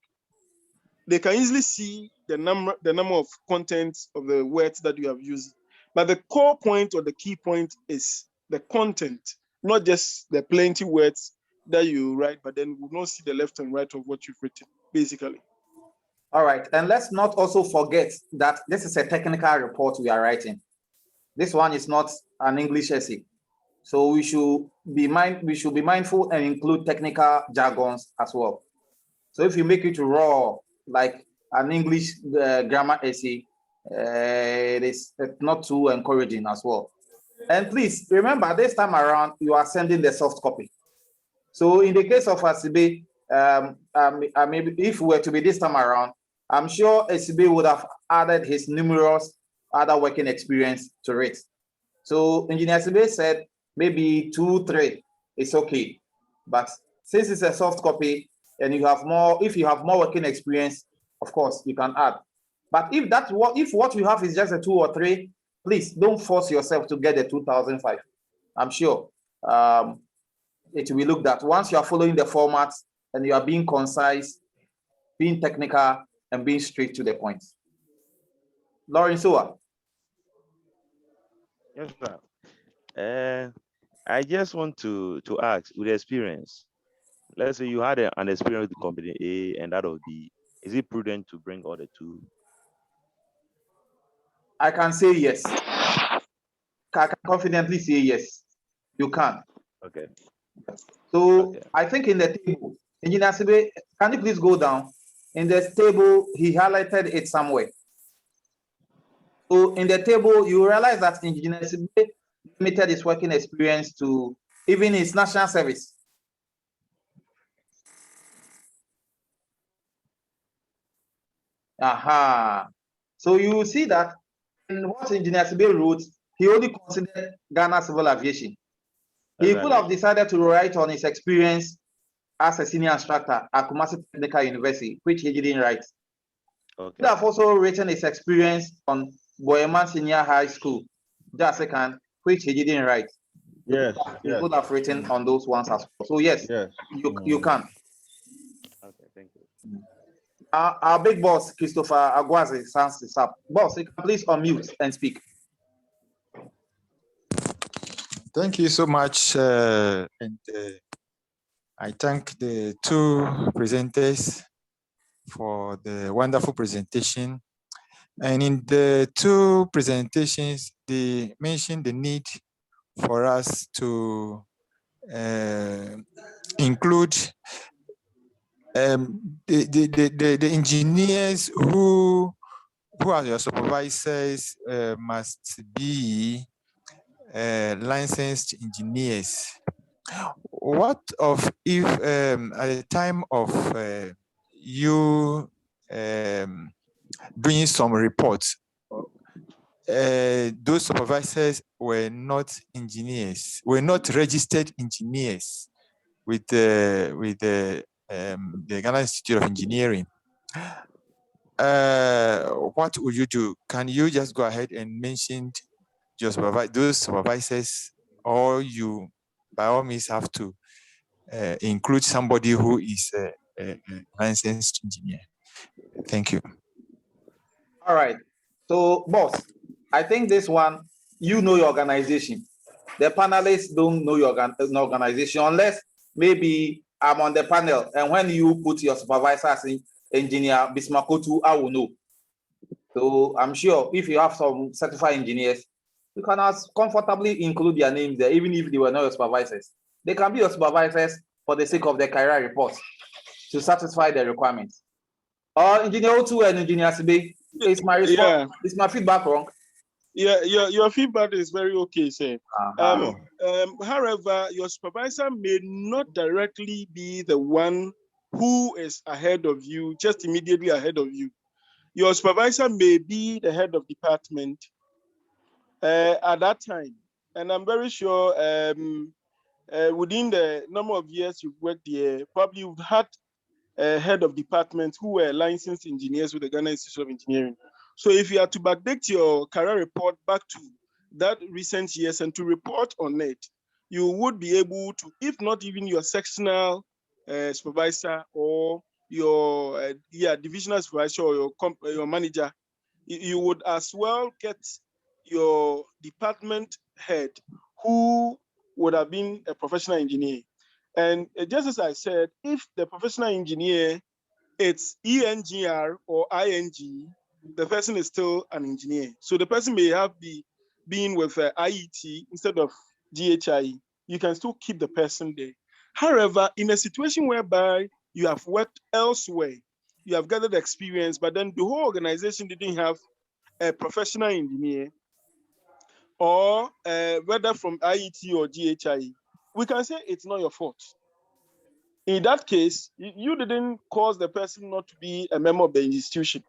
They can easily see the number of contents of the words that you have used. But the core point or the key point is the content, not just the plenty words that you write, but then we will not see the left and right of what you've written, basically. All right, and let's not also forget that this is a technical report we are writing. This one is not an English essay. So we should be mindful and include technical jargons as well. So if you make it raw, like an English grammar essay, it's not too encouraging as well. And please remember, this time around, you are sending the soft copy. So in the case of Asibe, maybe if we were to be this time around, I'm sure Asibe would have added his numerous other working experience to it. So Engineer Sibe said maybe 2, 3 is okay. But since it's a soft copy and you have more, if you have more working experience, of course you can add. But if what you have is just a 2 or 3, please don't force yourself to get a 2005. I'm sure it will be looked at. Once you are following the format and you are being concise, being technical, and being straight to the point. Lauren Soa. Yes, sir. I just want to ask, with experience, let's say you had an experience with the company A and that of B, is it prudent to bring all the two? I can say yes. I can confidently say yes. You can. Okay. So Okay. I think in the table, Engineer Sibe, can you please go down? In the table, he highlighted it somewhere. So in the table, you realize that Engineer Sibe limited his working experience to even his national service. Aha. So you see that in what Engineer Sibe wrote, he only considered Ghana Civil Aviation. He could have decided to write on his experience as a senior instructor at Kumasi Technical University, which he didn't write. Okay. He could have also written his experience on Boyeman Senior High School, just second, which he didn't write. Yes. He could have written on those ones as well. So yes, you can. Okay, thank you. Our big boss, Christopher Agwazi, sounds this up. Boss, you can please unmute and speak. Thank you so much. I thank the two presenters for the wonderful presentation. And in the two presentations, they mentioned the need for us to include the engineers who are your supervisors must be licensed engineers. What of if at the time of you doing some reports, those supervisors were not engineers, were not registered engineers with the Ghana Institute of Engineering? What would you do? Can you just go ahead and mention those supervisors, or you by all means have to include somebody who is a licensed engineer? Thank you. All right. So, boss, I think this one, you know your organization. The panelists don't know your organization unless maybe I'm on the panel, and when you put your supervisor as engineer Bismakotu, I will know. So I'm sure if you have some certified engineers, you can comfortably include their names there, even if they were not your supervisors. They can be your supervisors for the sake of the career report to satisfy the requirements. Engineer Otu and Engineer Sibe, is my response, Yeah. is my feedback wrong? Yeah, your feedback is very okay, sir. However, your supervisor may not directly be the one who is ahead of you, just immediately ahead of you. Your supervisor may be the head of department at that time. And I'm very sure within the number of years you've worked there, probably you've had head of departments who were licensed engineers with the Ghana Institute of Engineering. So if you are to backdate your career report back to that recent years and to report on it, you would be able to, if not even your sectional supervisor or your divisional supervisor or your manager, you would as well get your department head who would have been a professional engineer. And just as I said, if the professional engineer, it's ENGR or ING, the person is still an engineer. So the person may have been with IET instead of GhIE. You can still keep the person there. However, in a situation whereby you have worked elsewhere, you have gathered experience, but then the whole organization didn't have a professional engineer, or whether from IET or GhIE, we can say it's not your fault. In that case, you didn't cause the person not to be a member of the institution.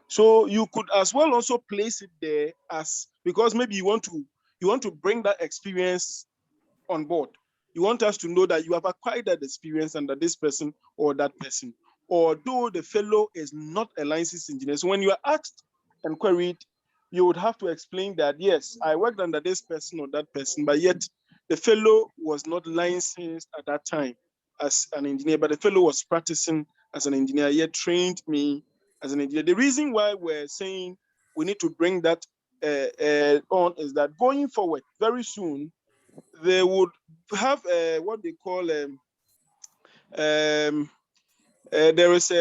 So you could as well also place it there as, because maybe you want to you want to bring that experience on board. You want us to know that you have acquired that experience under this person or that person, although the fellow is not a licensed engineer. So when you are asked and queried, you would have to explain that, yes, I worked under this person or that person, but yet the fellow was not licensed at that time as an engineer, but the fellow was practicing as an engineer, yet trained me as an engineer. The reason why we're saying we need to bring that on is that going forward, very soon, they would have what they call there is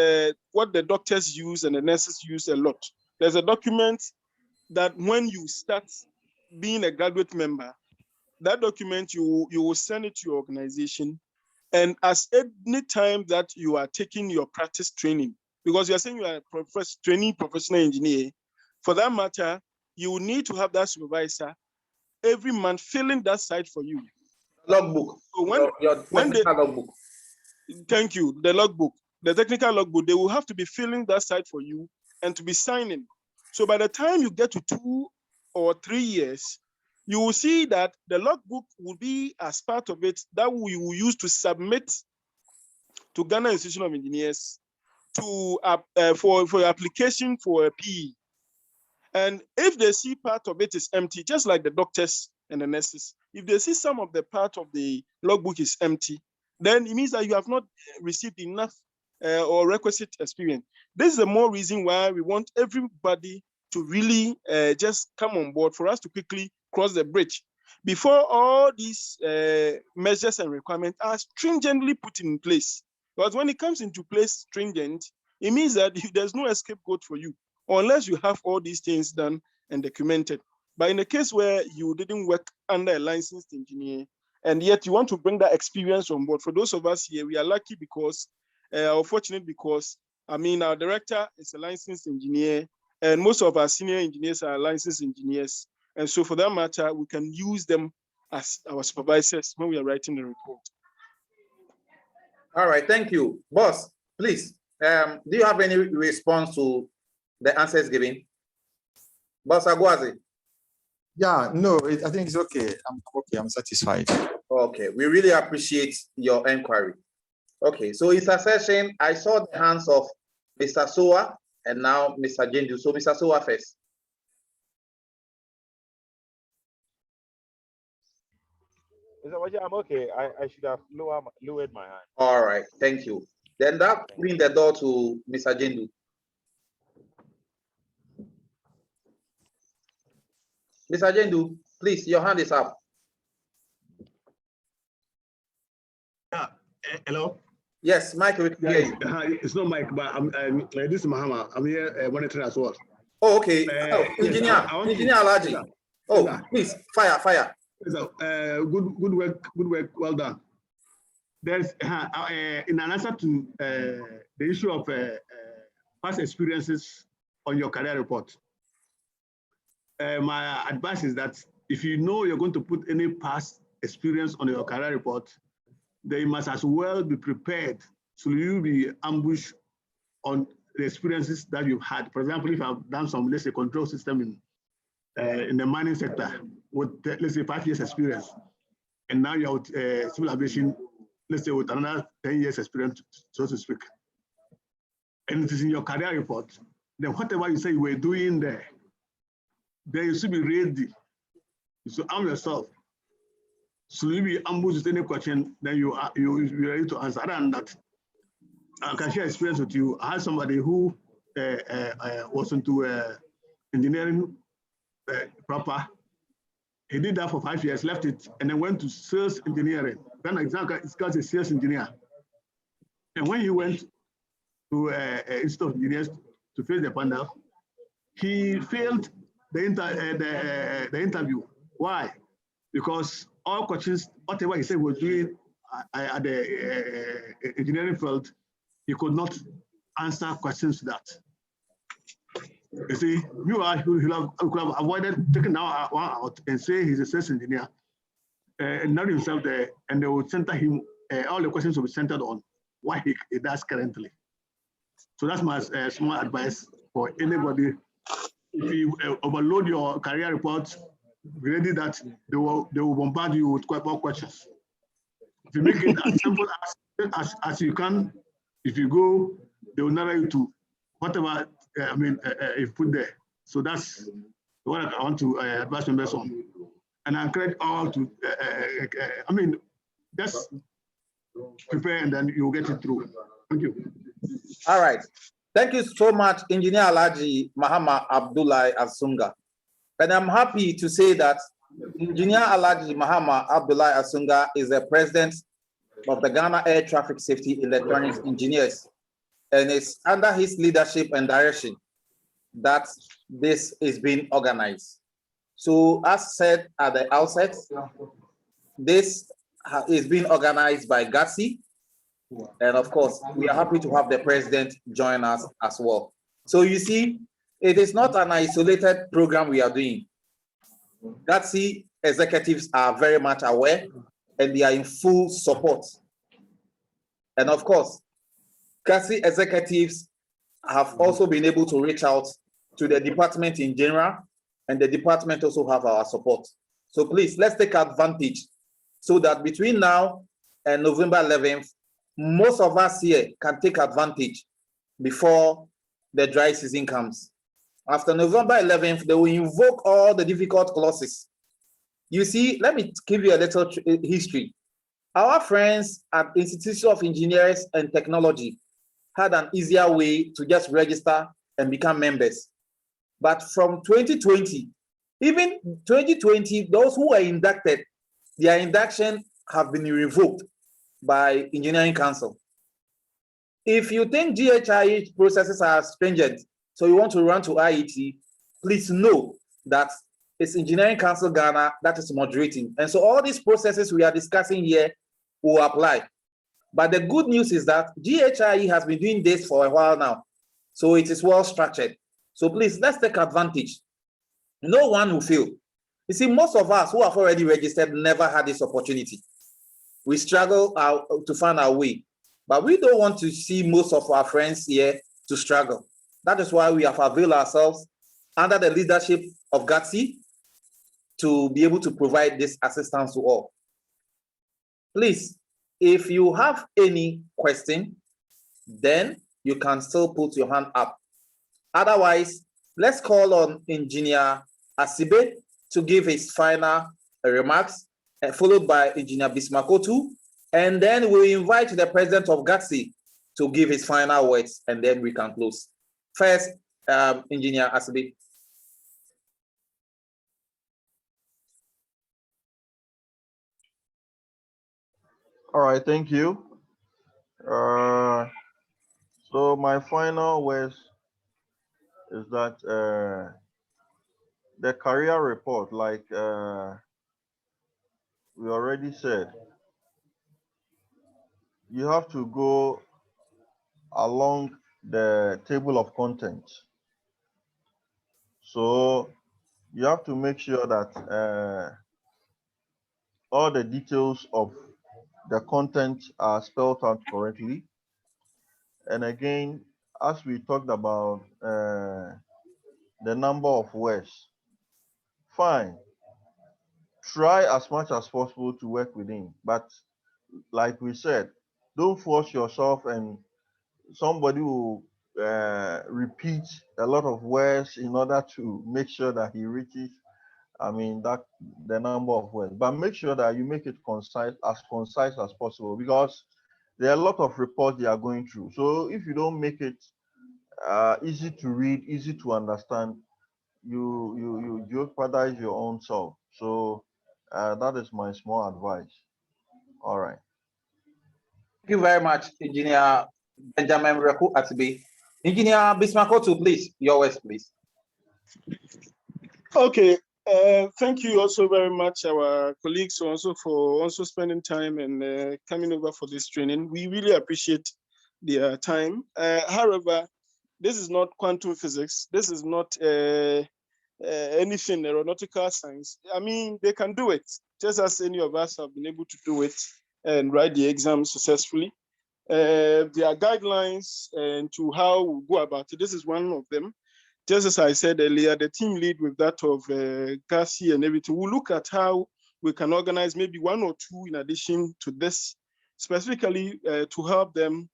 what the doctors use and the nurses use a lot. There's a document that when you start being a graduate member, that document you will send it to your organization, and as any time that you are taking your practice training, because you are saying you are a training professional engineer, for that matter, you will need to have that supervisor every month filling that site for you. Logbook. So when they, logbook. Thank you, the logbook, the technical logbook, they will have to be filling that site for you and to be signing. So by the time you get to 2 or 3 years, you will see that the logbook will be as part of it that we will use to submit to Ghana Institution of Engineers to for application for a PE. And if they see part of it is empty, just like the doctors and the nurses, if they see some of the part of the logbook is empty, then it means that you have not received enough or requisite experience. This is the more reason why we want everybody to really just come on board for us to quickly cross the bridge before all these measures and requirements are stringently put in place. Because when it comes into place stringent, it means that if there's no scapegoat for you, unless you have all these things done and documented. But in a case where you didn't work under a licensed engineer, and yet you want to bring that experience on board, for those of us here, we are lucky because, or fortunate because, I mean, our director is a licensed engineer, and most of our senior engineers are licensed engineers. And so for that matter, we can use them as our supervisors when we are writing the report. All right, thank you. Boss, please, do you have any response to the answers given? Boss Agwazi? Yeah, no, I think it's okay. I'm okay, I'm satisfied. Okay, we really appreciate your inquiry. Okay, so in succession, I saw the hands of Mr. Soa and now Mr. Jendu. So Mr. Soa first. I'm okay. I should have lowered my hand. All right, thank you. Then that brings the door to Mr. Jendu. Mr. Jendu, please, your hand is up. Hello? Yes, Mike, we can hear you. It's not Mike, but this is Mahama. I'm here monitoring as well. Oh, okay. Engineer, yes, Engineer Alaji. Oh, please, fire. Good work, well done. There's in an answer to the issue of past experiences on your career report. My advice is that if you know you're going to put any past experience on your career report, they must as well be prepared so you be ambushed on the experiences that you've had. For example, if I've done some, let's say, control system in the mining sector with, let's say, 5 years experience, and now you're with civil aviation, let's say, with another 10 years experience, so to speak, and it is in your career report, then whatever you say you were doing there, then you should be ready. You should arm yourself. So you be ambushed with any question, then you be ready to answer. Other than that, I can share experience with you. I had somebody who was into engineering proper. He did that for 5 years, left it, and then went to sales engineering. Then exactly, it's called a sales engineer. And when he went to Institute of Engineers to face the panel, he failed the interview. Why? Because all questions, whatever he said he was doing at the engineering field, he could not answer questions to that. You see, you could have avoided taking now one out and say he's a sales engineer, and not himself there, and they would center him, all the questions will be centered on what he does currently. So that's my small advice for anybody. If you overload your career report be ready that they will bombard you with quite more questions. If you make it as simple as you can, if you go, they will narrow you to whatever you put there. So that's what I want to advise members on. And I encourage all to, just prepare and then you'll get it through. Thank you. All right. Thank you so much, Engineer Alhaji Mahama Abdullahi Asunga. And I'm happy to say that Engineer Alhaji Mahama Abdullahi Asunga is the president of the Ghana Air Traffic Safety Electronics Engineers. And it's under his leadership and direction that this is being organized. So as said at the outset, this is being organized by GhIE. And of course, we are happy to have the president join us as well. So you see, it is not an isolated program we are doing. GhIE executives are very much aware and they are in full support. And of course, GhIE executives have also been able to reach out to the department in general, and the department also have our support. So please, let's take advantage so that between now and November 11th, most of us here can take advantage before the dry season comes. After November 11th, they will invoke all the difficult clauses. You see, let me give you a little history. Our friends at Institute of Engineers and Technology had an easier way to just register and become members. But from 2020, even 2020, those who were inducted, their induction have been revoked by Engineering Council. If you think GhIE processes are stringent, so you want to run to IET, please know that it's Engineering Council Ghana that is moderating. And so all these processes we are discussing here will apply. But the good news is that GhIE has been doing this for a while now. So it is well structured. So please, let's take advantage. No one will fail. You see, most of us who have already registered never had this opportunity. We struggle to find our way. But we don't want to see most of our friends here to struggle. That is why we have availed ourselves under the leadership of GhIE to be able to provide this assistance to all. Please, if you have any question, then you can still put your hand up. Otherwise, let's call on Engineer Asibe to give his final remarks, followed by Engineer Bismakotu, and then we'll invite the president of GhIE to give his final words, and then we can close. First, Engineer Asibe. All right, thank you. So my final words is that the career report, like we already said, you have to go along the table of contents. So you have to make sure that all the details of the content are spelled out correctly. And again, as we talked about the number of words, fine. Try as much as possible to work within. But like we said, don't force yourself and somebody will repeat a lot of words in order to make sure that he reaches, that the number of words. But make sure that you make it concise as possible, because there are a lot of reports they are going through. So if you don't make it easy to read, easy to understand, you jeopardize your own self. So that is my small advice. All right. Thank you very much, Engineer Benjamin Reku Atibe. Engineer Bismakotu, please, your words, please. Okay. Thank you also very much, our colleagues, for spending time and coming over for this training. We really appreciate their time. However, this is not quantum physics. This is not anything aeronautical science. They can do it, just as any of us have been able to do it and write the exam successfully. There are guidelines to how we go about it. This is one of them. just as I said earlier, the team lead with that of GhIE and everything, we'll look at how we can organize maybe 1 or 2 in addition to this, specifically to help them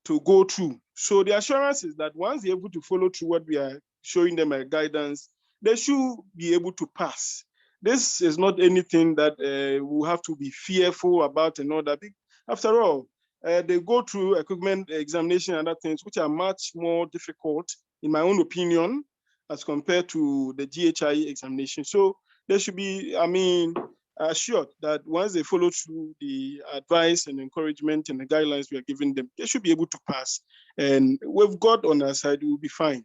to go through. So the assurance is that once they're able to follow through what we are showing them as guidance, they should be able to pass. This is not anything that we'll have to be fearful about and all that. After all, they go through equipment examination and other things, which are much more difficult, in my own opinion, as compared to the GhIE examination. So they should be, assured that once they follow through the advice and encouragement and the guidelines we are giving them, they should be able to pass. And with God on our side, we'll be fine.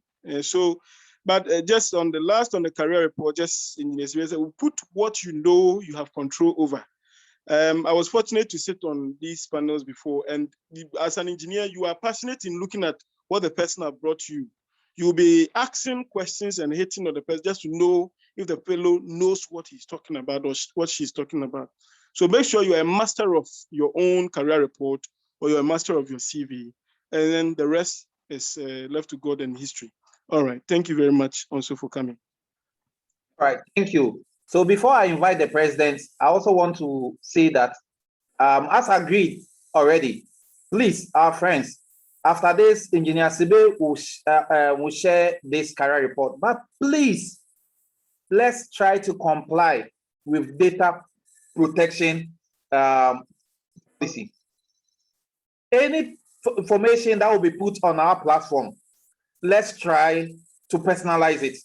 But just on the career report, just in the we'll put what you know you have control over. I was fortunate to sit on these panels before, and as an engineer, you are passionate in looking at what the person has brought you. You'll be asking questions and hitting on the person just to know if the fellow knows what he's talking about or what she's talking about. So make sure you are a master of your own career report or you're a master of your CV, and then the rest is left to God and history. All right, thank you very much also for coming. All right, thank you. So before I invite the president, I also want to say that as agreed already, please, our friends, after this, Engineer Sibe will share this career report, but please, let's try to comply with data protection policy. Any information that will be put on our platform, let's try to personalize it.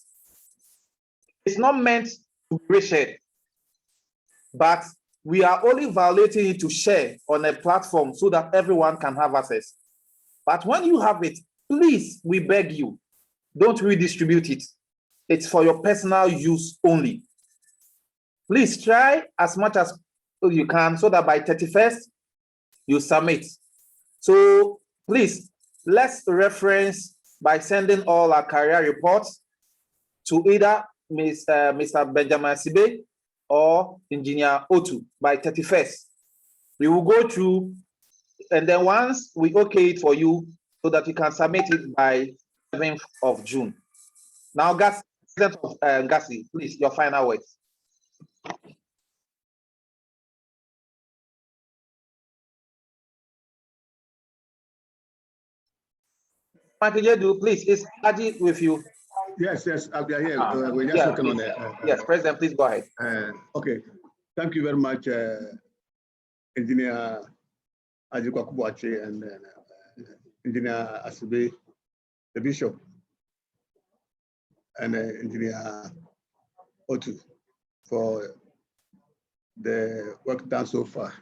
It's not meant to be shared, but we are only violating it to share on a platform so that everyone can have access. But when you have it, please, we beg you, don't redistribute it. It's for your personal use only. Please try as much as you can so that by 31st, you submit. So please, let's reference by sending all our career reports to either Mr. Benjamin Sibe or Engineer Otu by 31st. We will go through, and then once we okay it for you, so that you can submit it by 7th of June. Now, GhIE, please, your final words. Michael Jedu, please, is Adi with you? Yes, I'll be here. We're just working on it. Yes, President, please go ahead. Okay, thank you very much, Engineer Ajikwa Kubuachi and Engineer Asibe, the Bishop, and Engineer Otu for the work done so far.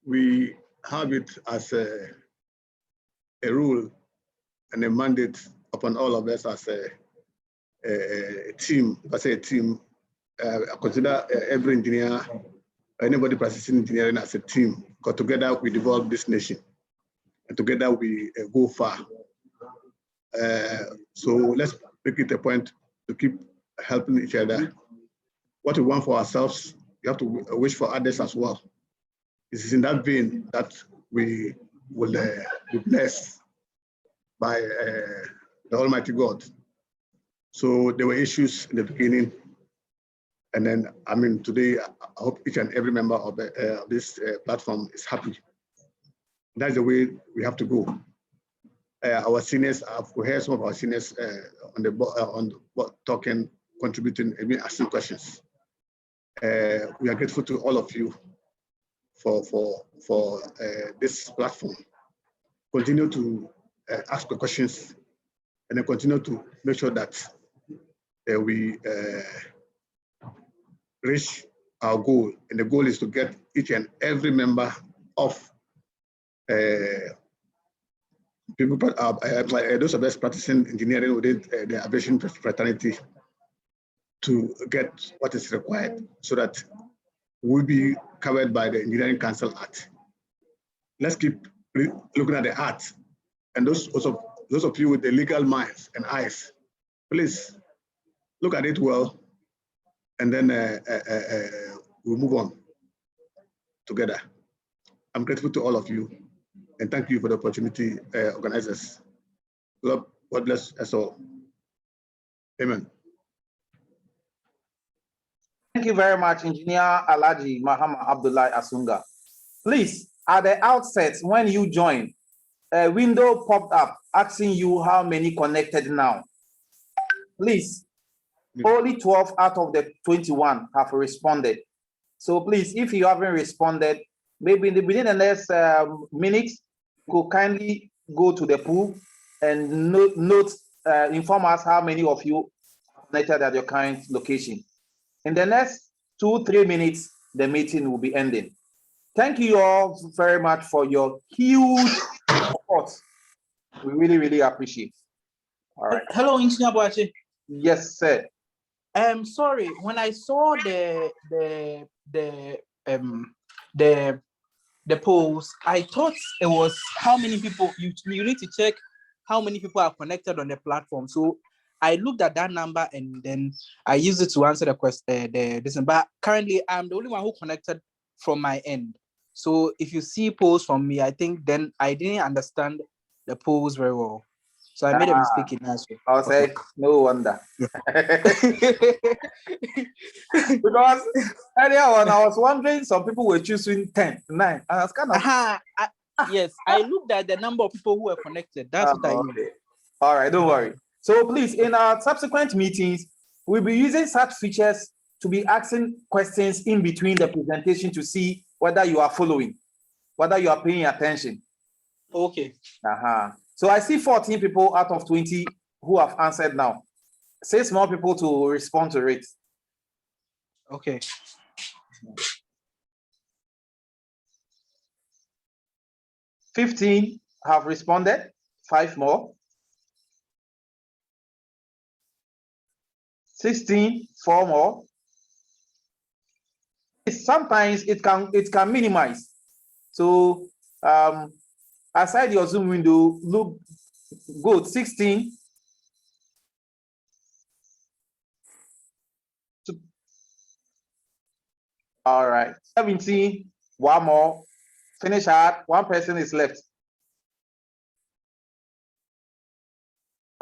We have it as a rule and a mandate upon all of us as a team. If I say a team, I consider every engineer, anybody practicing engineering as a team, because together we develop this nation, and together we go far. So let's make it a point to keep helping each other. What we want for ourselves, we have to wish for others as well. It is in that vein that we will be blessed by the Almighty God. So there were issues in the beginning, and then today I hope each and every member of this platform is happy. That's the way we have to go. Our seniors, we heard some of our seniors on the board talking, contributing, and asking questions. We are grateful to all of you for this platform. Continue to ask the questions, and then continue to make sure that we reach our goal. And the goal is to get each and every member of people, those of us practicing engineering within the aviation fraternity, to get what is required so that we'll be covered by the Engineering Council Act. Let's keep looking at the art, and those of you with the legal minds and eyes, please look at it well, and then we'll move on together. I'm grateful to all of you, and thank you for the opportunity, organizers. God bless us all. Amen. Thank you very much, Engineer Alhaji Mahama Abdullah Asunga. Please, at the outset, when you join, a window popped up asking you how many connected now. Please, only 12 out of the 21 have responded. So please, if you haven't responded, maybe within the next minutes, you could kindly go to the pool and inform us how many of you are connected at your current location. In the next 2-3 minutes, the meeting will be ending. Thank you all very much for your huge support. We really, really appreciate it. All right. Hello, Engineer Boache. Yes, sir. Sorry, when I saw the polls, I thought it was how many people you need to check how many people are connected on the platform. So I looked at that number and then I used it to answer the question. But currently, I'm the only one who connected from my end. So if you see polls from me, I think then I didn't understand the polls very well. So I made a mistake in answer. I'll say no wonder. Because earlier on, I was wondering some people were choosing 10, 9. I was kind of yes, I looked at the number of people who were connected. That's what I knew. Okay. All right, don't worry. So please, in our subsequent meetings, we'll be using such features to be asking questions in between the presentation to see whether you are following, whether you are paying attention. Okay. So I see 14 people out of 20 who have answered now. 6 more people to respond to it. Okay. $15 have responded. 5 more. 16, 4 more. Sometimes it can minimize. So aside your Zoom window, look good. 16. All right. 17. 1 more. Finish hard. 1 person is left.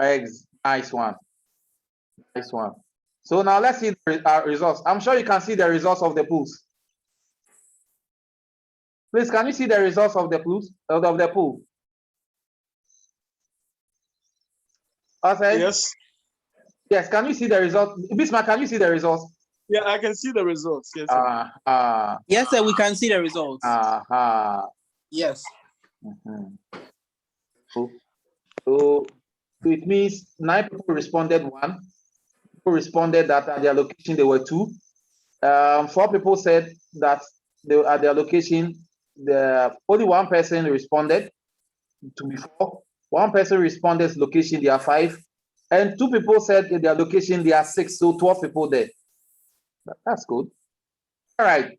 Eggs. Nice one. Nice one. So now let's see the results. I'm sure you can see the results of the polls. Please, can you see the results of the polls of the poll? Okay. Yes. Yes. Can you see the results? Bismarck, can you see the results? Yeah, I can see the results. Yes. Sir. Yes, sir. We can see the results. Yes. So it means 9 people responded. 1 people responded that at their location they were 2. 4 people said that they at their location only 1 person responded to be 4. 1 person responded location they are 5, and 2 people said at their location they are 6. So 12 people there. That's good. All right.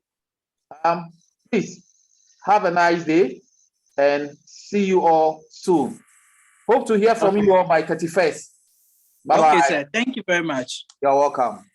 Please have a nice day and see you all soon. Hope to hear from you all by 31st. Bye-bye. Okay, sir. Thank you very much. You're welcome.